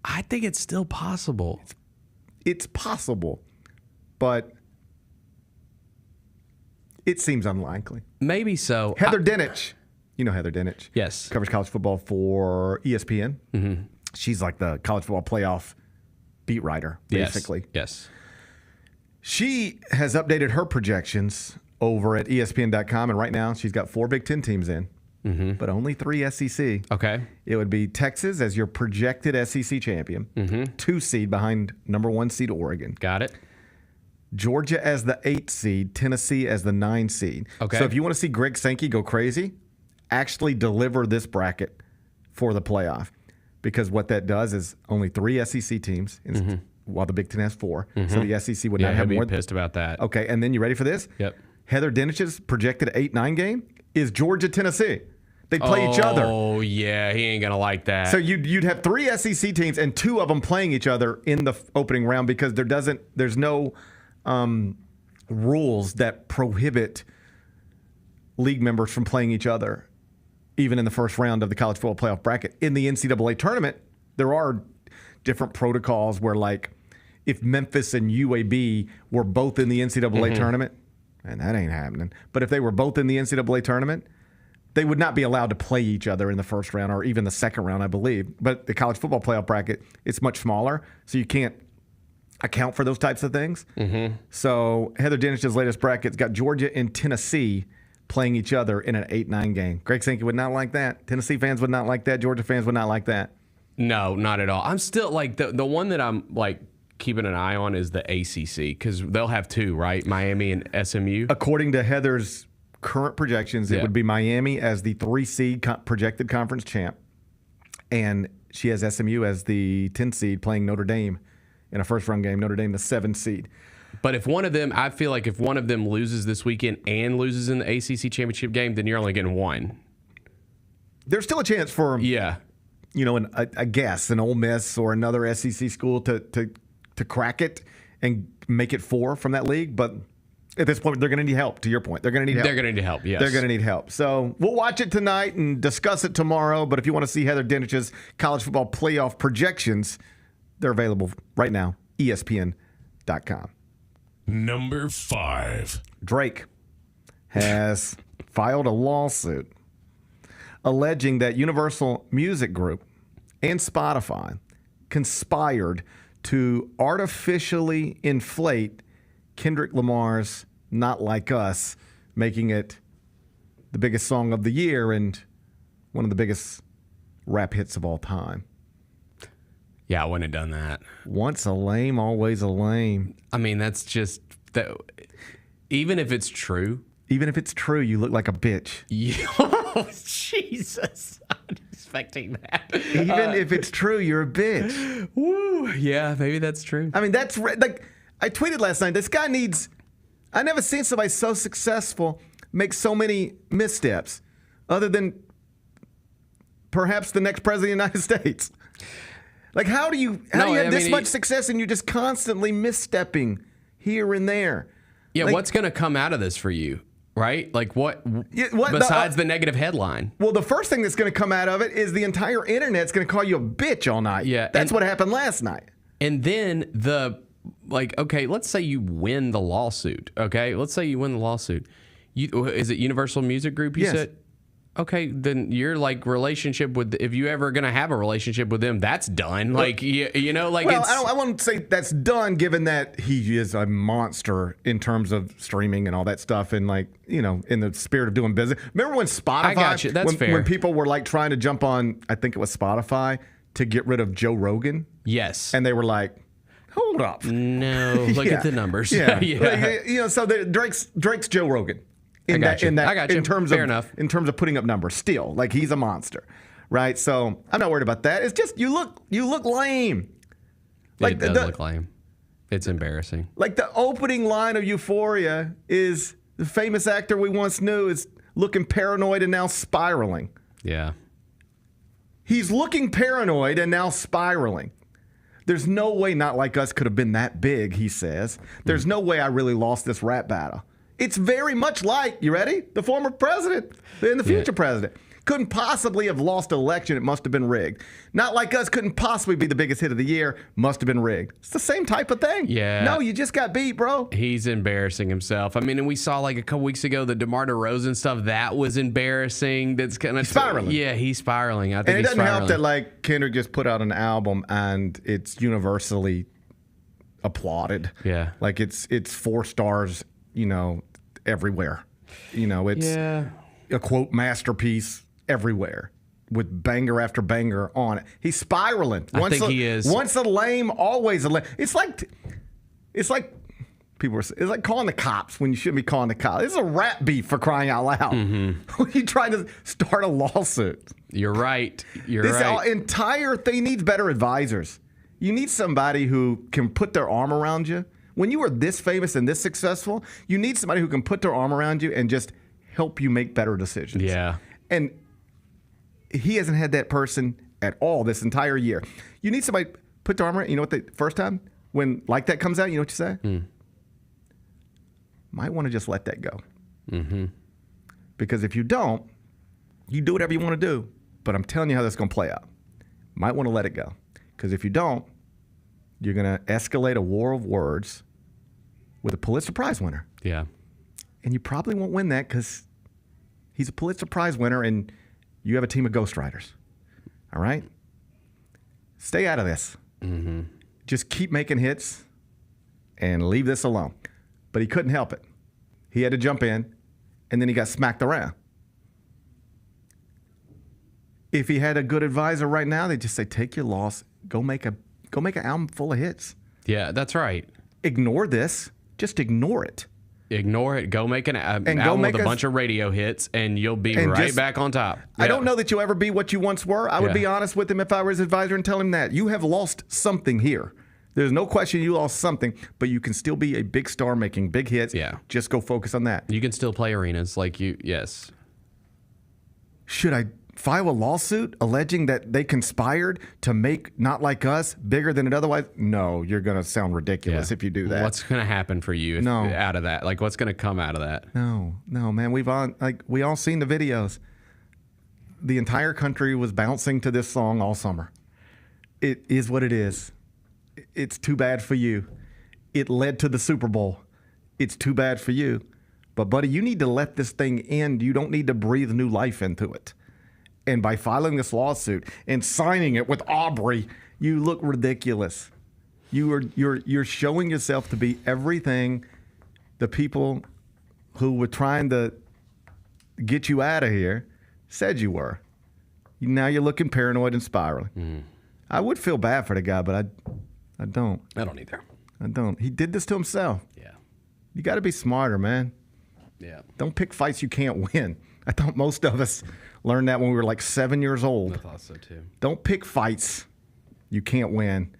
I think it's still possible. It's possible, but it seems unlikely. Maybe so. Heather Dinich. You know Heather Dinich. Yes. Covers college football for ESPN. Mm-hmm. She's like the college football playoff beat writer, basically. Yes. She has updated her projections over at ESPN.com, and right now she's got 4 Big Ten teams in, but only 3 SEC. Okay. It would be Texas as your projected SEC champion, 2 seed behind number 1 seed Oregon. Got it. Georgia as the 8 seed, Tennessee as the 9 seed. Okay. So if you want to see Greg Sankey go crazy, actually deliver this bracket for the playoff. Because what that does is only 3 SEC teams, while the Big Ten has 4. So the SEC would not have more. I'd be pissed about that. Okay, and then you ready for this? Yep. Heather Dinich's projected 8-9 game is Georgia-Tennessee. They play each other. Oh, yeah, he ain't going to like that. So you'd have 3 SEC teams and 2 of them playing each other in the opening round because there's no rules that prohibit league members from playing each other, even in the first round of the college football playoff bracket. In the NCAA tournament, there are different protocols where, like, if Memphis and UAB were both in the NCAA tournament, and that ain't happening, but if they were both in the NCAA tournament, they would not be allowed to play each other in the first round or even the second round, I believe. But the college football playoff bracket, it's much smaller, so you can't account for those types of things. So Heather Dinich's latest bracket's got Georgia and Tennessee playing each other in an 8-9 game. Greg Sankey would not like that. Tennessee fans would not like that. Georgia fans would not like that. No, not at all. I'm still like the one that I'm like keeping an eye on is the ACC because they'll have 2, right? Miami and SMU. According to Heather's current projections, it would be Miami as the 3 seed projected conference champ, and she has SMU as the 10 seed playing Notre Dame in a first round game. Notre Dame the 7 seed. But if one of them, I feel like if one of them loses this weekend and loses in the ACC championship game, then you're only getting 1. There's still a chance for a guess, an Ole Miss or another SEC school to crack it and make it 4 from that league. But at this point, they're going to need help. To your point, they're going to need help. They're going to need help. Yes, they're going to need help. So we'll watch it tonight and discuss it tomorrow. But if you want to see Heather Dinich's college football playoff projections, they're available right now. ESPN.com. Number 5. Drake has filed a lawsuit alleging that Universal Music Group and Spotify conspired to artificially inflate Kendrick Lamar's Not Like Us, making it the biggest song of the year and one of the biggest rap hits of all time. Yeah, I wouldn't have done that. Once a lame, always a lame. I mean, that's just that. Even if it's true. Even if it's true, you look like a bitch. Oh, Jesus. I'm not expecting that. Even if it's true, you're a bitch. Woo. Yeah, maybe that's true. I mean, that's like I tweeted last night. This guy needs. I never seen somebody so successful make so many missteps, other than perhaps the next president of the United States. Like, how do you have this much success and you're just constantly misstepping here and there? Yeah, like, what's going to come out of this for you, right? Like, what besides the negative headline? Well, the first thing that's going to come out of it is the entire internet's going to call you a bitch all night. Yeah. That's what happened last night. And then okay, let's say you win the lawsuit, okay? Let's say you win the lawsuit. Is it Universal Music Group, you said? Okay, then your relationship with, if you ever going to have a relationship with them, that's done. Like, you know, like, well, I won't say that's done, given that he is a monster in terms of streaming and all that stuff, and like, you know, in the spirit of doing business. Remember when Spotify? I got you. That's fair. When people were like trying to jump on, I think it was Spotify, to get rid of Joe Rogan. Yes, and they were like, hold up, no, look at the numbers. Yeah, yeah. Like, you know, so Drake's Joe Rogan. In terms Fair of enough. In terms of putting up numbers, still, like, he's a monster, right? So I'm not worried about that. It's just you look lame. Like, it does look lame. It's embarrassing. Like, the opening line of Euphoria is the famous actor we once knew is looking paranoid and now spiraling. Yeah. He's looking paranoid and now spiraling. There's no way Not Like Us could have been that big, he says. There's no way I really lost this rap battle. It's very much like, you ready? The former president and the future president. Couldn't possibly have lost an election. It must have been rigged. Not Like Us couldn't possibly be the biggest hit of the year. Must have been rigged. It's the same type of thing. Yeah. No, you just got beat, bro. He's embarrassing himself. I mean, and we saw like a couple weeks ago the DeMar DeRozan stuff. That was embarrassing. That's kind of spiraling. Yeah, he's spiraling. I think and it he's doesn't spiraling. help that like Kendrick just put out an album and it's universally applauded. Yeah. Like it's 4 stars, you know, everywhere. You know, it's a quote masterpiece everywhere with banger after banger on it. He's spiraling. I think he is. Once a lame, always a lame. It's like people are. It's like calling the cops when you shouldn't be calling the cops. It's a rap beef, for crying out loud. Mm-hmm. When you try to start a lawsuit. You're right. This entire thing needs better advisors. You need somebody who can put their arm around you. When you are this famous and this successful, you need somebody who can put their arm around you and just help you make better decisions. Yeah. And he hasn't had that person at all this entire year. You need somebody put their arm around. You know what? The first time when like that comes out, you know what you say? Might want to just let that go. Mm-hmm. Because if you don't, you do whatever you want to do. But I'm telling you how that's going to play out. Might want to let it go. Because if you don't, you're going to escalate a war of words with a Pulitzer Prize winner. Yeah. And you probably won't win that because he's a Pulitzer Prize winner and you have a team of ghostwriters. All right? Stay out of this. Mm-hmm. Just keep making hits and leave this alone. But he couldn't help it. He had to jump in, and then he got smacked around. If he had a good advisor right now, they'd just say, take your loss, go make an album full of hits. Yeah, that's right. Ignore this. Just ignore it. Ignore it. Go make an album with a bunch of radio hits, and you'll be right back on top. I don't know that you'll ever be what you once were. I would be honest with him if I were his advisor and tell him that. You have lost something here. There's no question you lost something, but you can still be a big star making big hits. Yeah. Just go focus on that. You can still play arenas yes. Should I file a lawsuit alleging that they conspired to make Not Like Us bigger than it otherwise? No, you're going to sound ridiculous if you do that. What's going to happen for you out of that? Like, what's going to come out of that? No, man. We all seen the videos. The entire country was bouncing to this song all summer. It is what it is. It's too bad for you. It led to the Super Bowl. It's too bad for you. But, buddy, you need to let this thing end. You don't need to breathe new life into it. And by filing this lawsuit and signing it with Aubrey, you look ridiculous. You're showing yourself to be everything the people who were trying to get you out of here said you were. Now you're looking paranoid and spiraling. I would feel bad for the guy, but I don't. I don't either. I don't. He did this to himself. Yeah. You got to be smarter, man. Yeah. Don't pick fights you can't win. I thought most of us learned that when we were like 7 years old. I thought so too. Don't pick fights you can't win,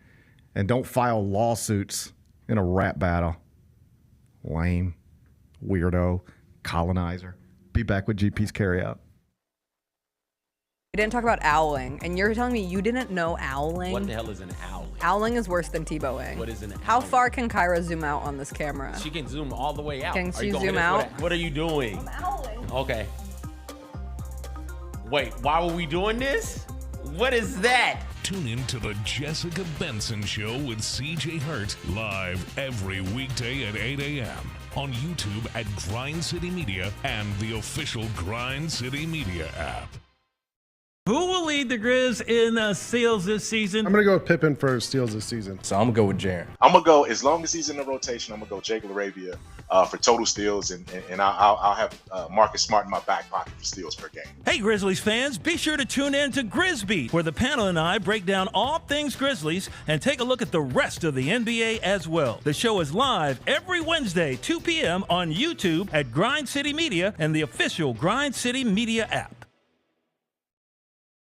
and don't file lawsuits in a rap battle. Lame, weirdo, colonizer. Be back with GP's Carryout. We didn't talk about owling, and you're telling me you didn't know owling? What the hell is an owling? Owling is worse than Tebowing. What is an How owling? far can Kyra zoom out on this camera? She can zoom all the way out. Can Are she you gonna zoom hit us? out? What are you doing? I'm owling. Okay. Wait, why were we doing this? What is that? Tune in to the Jessica Benson Show with CJ Hurt live every weekday at 8 a.m. on YouTube at Grind City Media and the official Grind City Media app. Who will lead the Grizz in steals this season? I'm going to go with Pippen for steals this season. So I'm going to go with Jaren. I'm going to go, as long as he's in the rotation, I'm going to go Jake LaRavia for total steals, and I'll have Marcus Smart in my back pocket for steals per game. Hey, Grizzlies fans, be sure to tune in to Grizzbeat, where the panel and I break down all things Grizzlies and take a look at the rest of the NBA as well. The show is live every Wednesday, 2 p.m. on YouTube at Grind City Media and the official Grind City Media app.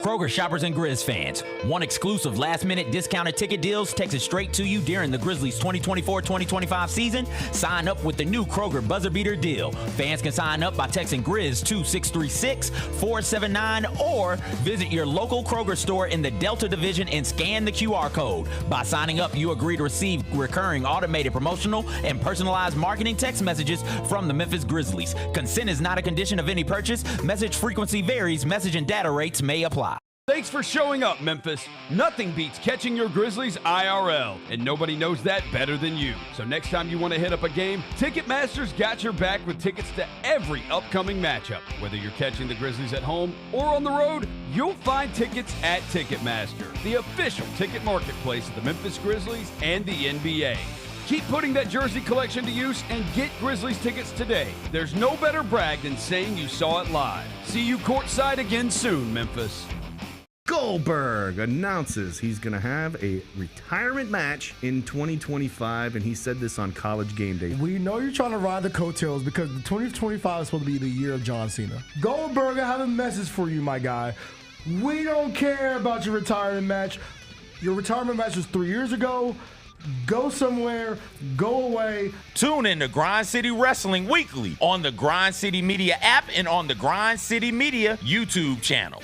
Kroger shoppers and Grizz fans, want exclusive last-minute discounted ticket deals texted straight to you during the Grizzlies 2024-2025 season? Sign up with the new Kroger Buzzer Beater deal. Fans can sign up by texting Grizz to 636-479 or visit your local Kroger store in the Delta Division and scan the QR code. By signing up, you agree to receive recurring automated promotional and personalized marketing text messages from the Memphis Grizzlies. Consent is not a condition of any purchase. Message frequency varies. Message and data rates may apply. Thanks for showing up, Memphis. Nothing beats catching your Grizzlies IRL, and nobody knows that better than you. So next time you want to hit up a game, Ticketmaster's got your back with tickets to every upcoming matchup. Whether you're catching the Grizzlies at home or on the road, you'll find tickets at Ticketmaster, the official ticket marketplace of the Memphis Grizzlies and the NBA. Keep putting that jersey collection to use and get Grizzlies tickets today. There's no better brag than saying you saw it live. See you courtside again soon, Memphis. Goldberg announces he's going to have a retirement match in 2025, and he said this on College Game Day. We know you're trying to ride the coattails because the 2025 is supposed to be the year of John Cena. Goldberg, I have a message for you, my guy. We don't care about your retirement match. Your retirement match was 3 years ago. Go somewhere, go away. Tune in to Grind City Wrestling weekly on the Grind City Media app and on the Grind City Media YouTube channel.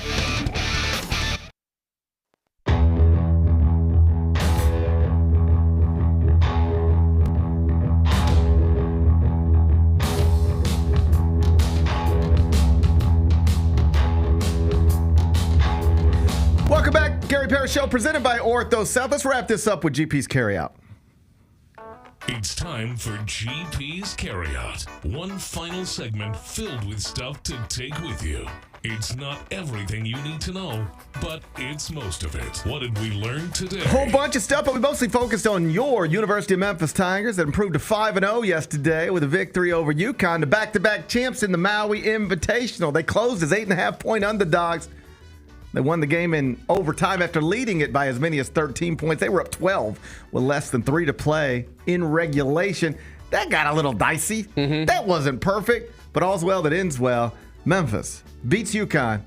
Welcome back. Gary Parrish Show presented by Ortho South. Let's wrap this up with GP's Carryout. It's time for GP's Carryout. One final segment filled with stuff to take with you. It's not everything you need to know, but it's most of it. What did we learn today? A whole bunch of stuff, but we mostly focused on your University of Memphis Tigers that improved to 5-0 yesterday with a victory over UConn, the back-to-back champs in the Maui Invitational. They closed as 8.5-point underdogs. They won the game in overtime after leading it by as many as 13 points. They were up 12 with less than 3 to play in regulation. That got a little dicey. That wasn't perfect, but all's well that ends well. Memphis beats UConn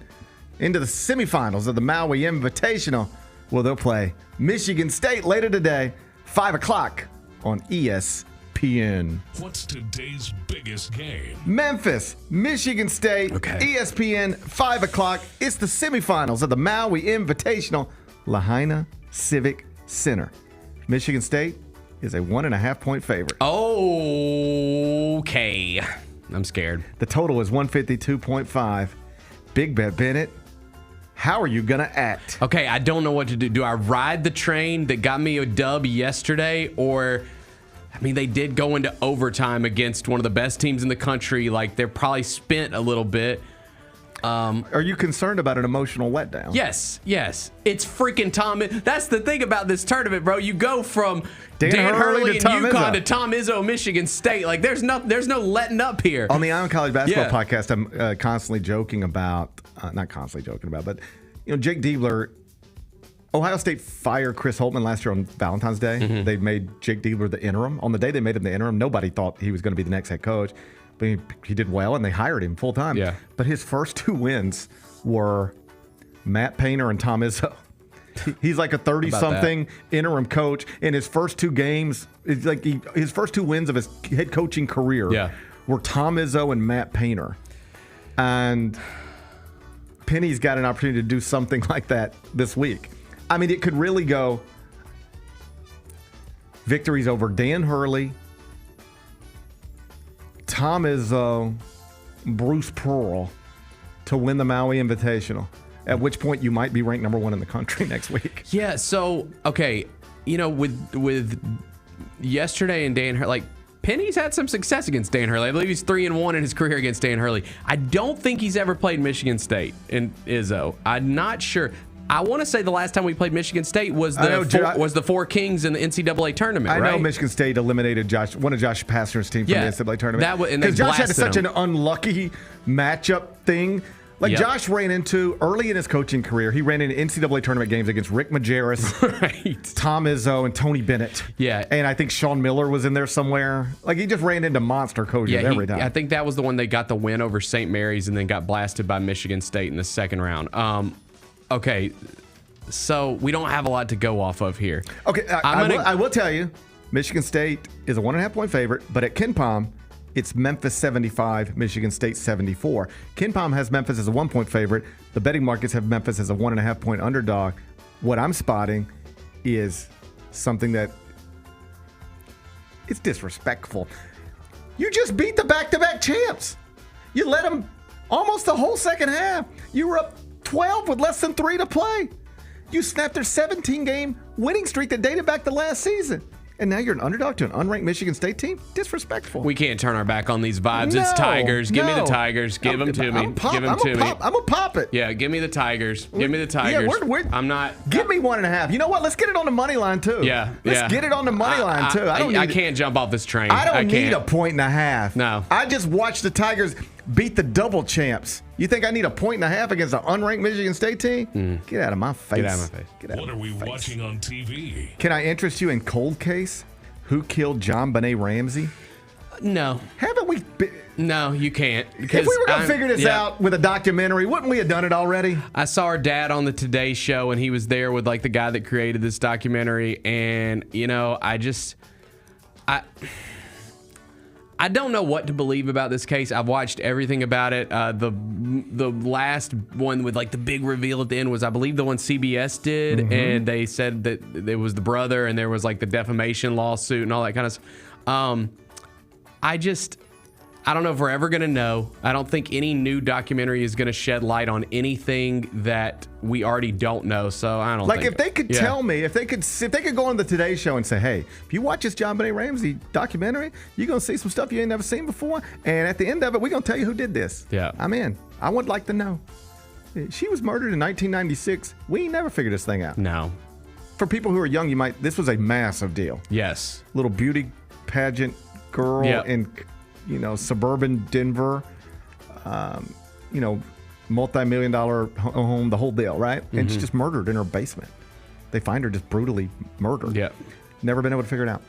into the semifinals of the Maui Invitational, where they'll play Michigan State later today, 5 o'clock on ESPN. What's today's biggest game? Memphis, Michigan State, ESPN, 5 o'clock. It's the semifinals of the Maui Invitational, Lahaina Civic Center. Michigan State is a 1.5-point favorite. Okay. I'm scared. The total is 152.5. Big Bet Bennett, how are you going to act? Okay, I don't know what to do. Do I ride the train that got me a dub yesterday, or... I mean, they did go into overtime against one of the best teams in the country. Like, they're probably spent a little bit. Are you concerned about an emotional letdown? Yes. It's freaking Tom. That's the thing about this tournament, bro. You go from Dan Hurley and UConn to Tom Izzo, Michigan State. Like, there's no letting up here. On the Ion College Basketball podcast, I'm constantly joking about, not constantly joking about, but Jake Diebler. Ohio State fired Chris Holtmann last year on Valentine's Day. Mm-hmm. They made Jake Diebler the interim. On the day they made him the interim, nobody thought he was going to be the next head coach. But he did well, and they hired him full time. Yeah. But his first 2 wins were Matt Painter and Tom Izzo. He's like a 30-something interim coach. In his first 2 games, it's like his first 2 wins of his head coaching career were Tom Izzo and Matt Painter. And Penny's got an opportunity to do something like that this week. I mean, it could really go victories over Dan Hurley, Tom Izzo, Bruce Pearl to win the Maui Invitational, at which point you might be ranked number 1 in the country next week. Yeah, so, okay, with yesterday and Dan Hurley, Penny's had some success against Dan Hurley. I believe he's 3-1 in his career against Dan Hurley. I don't think he's ever played Michigan State in Izzo. I'm not sure. I want to say the last time we played Michigan State was the 4 Kings in the NCAA tournament, right? I know Michigan State eliminated one of Josh Pastner's team from the NCAA tournament. Because Josh had such an unlucky matchup thing. Like Josh ran into, early in his coaching career, he ran into NCAA tournament games against Rick Majerus, Tom Izzo, and Tony Bennett. Yeah. And I think Sean Miller was in there somewhere. Like, he just ran into monster coaches every time. I think that was the one they got the win over St. Mary's and then got blasted by Michigan State in the second round. Okay, so we don't have a lot to go off of here. Okay, I will tell you, Michigan State is a 1.5-point favorite, but at KenPom, it's Memphis 75, Michigan State 74. KenPom has Memphis as a 1-point favorite. The betting markets have Memphis as a 1.5-point underdog. What I'm spotting is something that is disrespectful. You just beat the back-to-back champs. You led them almost the whole second half. You were up 12 with less than 3 to play. You snapped their 17-game winning streak that dated back to last season. And now you're an underdog to an unranked Michigan State team? Disrespectful. We can't turn our back on these vibes. It's Tigers. Give me the Tigers. Give them to me. Give them to me. I'm going to pop it. Yeah, give me the Tigers. Give me the Tigers. Yeah, I'm not. Give me 1.5. You know what? Let's get it on the money line, too. Yeah. Let's get it on the money line, too. I can't jump off this train. I don't need 1.5. No. I just watched the Tigers beat the double champs. You think I need 1.5 against an unranked Michigan State team? Get out of my face. Get out of my face. What are we watching on TV? Can I interest you in Cold Case? Who killed John Benet Ramsey? No. Haven't we? No, you can't. If we were going to figure this out with a documentary, wouldn't we have done it already? I saw our dad on the Today Show, and he was there with like the guy that created this documentary. And, I don't know what to believe about this case. I've watched everything about it. The last one with like the big reveal at the end was, I believe, the one CBS did, and they said that it was the brother, and there was like the defamation lawsuit and all that kind of stuff. I don't know if we're ever going to know. I don't think any new documentary is going to shed light on anything that we already don't know. So I don't think. If they could tell me, if they could go on the Today Show and say, hey, if you watch this John Benet Ramsey documentary, you're going to see some stuff you ain't never seen before. And at the end of it, we're going to tell you who did this. Yeah. I'm in. I would like to know. She was murdered in 1996. We ain't never figured this thing out. No. For people who are young, this was a massive deal. Yes. Little beauty pageant girl in suburban Denver, multi-million-dollar home, the whole deal, right? And she's just murdered in her basement. They find her just brutally murdered. Yeah. Never been able to figure it out.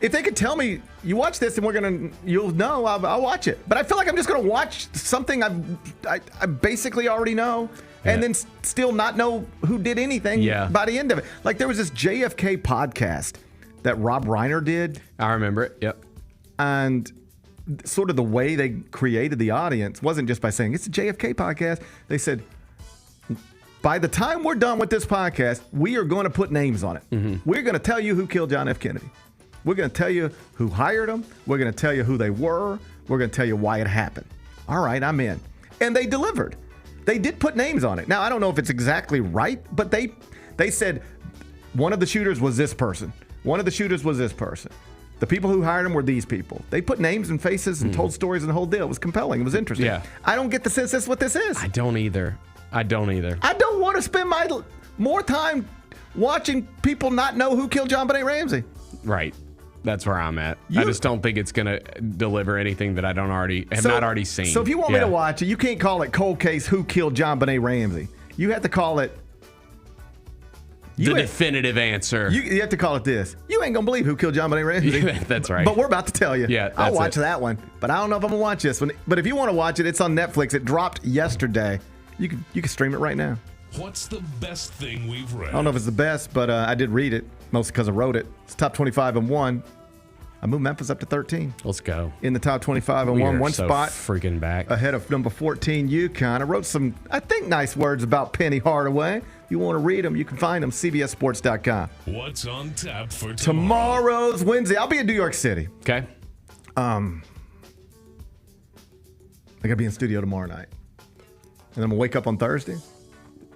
If they could tell me, you watch this and you'll know, I'll watch it. But I feel like I'm just going to watch something I basically already know and then still not know who did anything by the end of it. Like there was this JFK podcast that Rob Reiner did. I remember it, yep. And sort of the way they created the audience wasn't just by saying, it's a JFK podcast. They said, by the time we're done with this podcast, we are going to put names on it. We're going to tell you who killed John F. Kennedy. We're going to tell you who hired them. We're going to tell you who they were. We're going to tell you why it happened. All right, I'm in. And they delivered. They did put names on it. Now, I don't know if it's exactly right, but they said one of the shooters was this person. One of the shooters was this person. The people who hired him were these people. They put names and faces and told stories and the whole deal. It was compelling. It was interesting. Yeah. I don't get the sense that's what this is. I don't either. I don't want to spend my more time watching people not know who killed John Benet Ramsey. Right. That's where I'm at. I just don't think it's going to deliver anything that I don't have not already seen. So if you want me to watch it, you can't call it Cold Case Who Killed John Benet Ramsey. You have to call it the definitive answer. You have to call it this. You ain't going to believe who killed John Benet Ramsey. That's right. But we're about to tell you. Yeah, I'll watch that one. But I don't know if I'm going to watch this one. But if you want to watch it, it's on Netflix. It dropped yesterday. You can stream it right now. What's the best thing we've read? I don't know if it's the best, but I did read it, mostly because I wrote it. It's top 25 and 1. I moved Memphis up to 13. Let's go. In the top 25 and 1. One so spot. Freaking back. Ahead of number 14, UConn. I wrote some, I think, nice words about Penny Hardaway. If you want to read them, you can find them, cbssports.com. What's on tap for Tomorrow's Wednesday. I'll be in New York City. Okay. I got to be in studio tomorrow night. And I'm going to wake up on Thursday.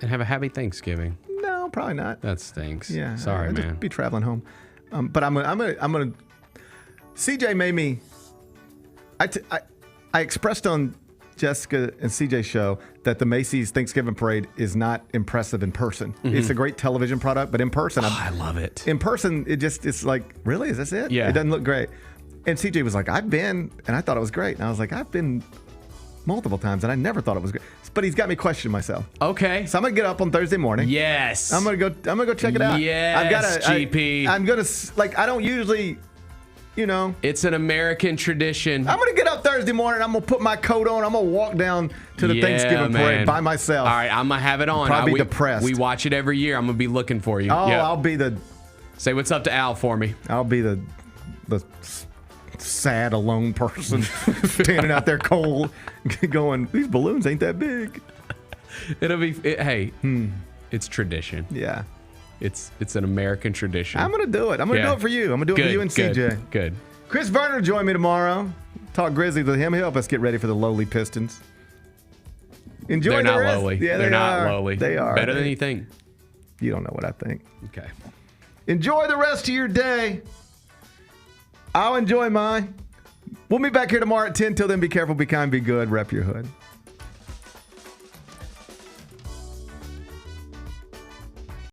And have a happy Thanksgiving. No, probably not. That stinks. Yeah. Sorry, I'll man. Just be traveling home. But I'm gonna. CJ made me. I expressed on Jessica and CJ's show that the Macy's Thanksgiving Parade is not impressive in person. Mm-hmm. It's a great television product, but in person, I love it. In person, it's like, really? Is this it? Yeah. It doesn't look great. And CJ was like, I've been, and I thought it was great. And I was like, I've been multiple times, and I never thought it was great. But he's got me questioning myself. Okay. So I'm gonna get up on Thursday morning. Yes. I'm gonna go check it out. Yes, GP. I'm gonna I don't usually, It's an American tradition. I'm gonna get up Thursday morning. I'm gonna put my coat on. I'm gonna walk down to the Thanksgiving parade by myself. All right, I'm gonna have it on. Probably be depressed. We watch it every year. I'm gonna be looking for you. Oh, Yep. I'll be the. Say what's up to Al for me. I'll be the sad, alone person standing out there cold, going, these balloons ain't that big. It'll be. It's tradition. Yeah. It's an American tradition. I'm gonna do it. I'm gonna do it for you. I'm gonna do it for you and CJ. Good. Chris Verner will join me tomorrow. Talk Grizzlies with him. He'll help us get ready for the lowly Pistons. Enjoy They're the not rest. lowly. Yeah, They're not lowly. They are better than you think. You don't know what I think. Okay. Enjoy the rest of your day. I'll enjoy mine. We'll be back here tomorrow at 10. Till then, be careful, be kind, be good. Rep your hood.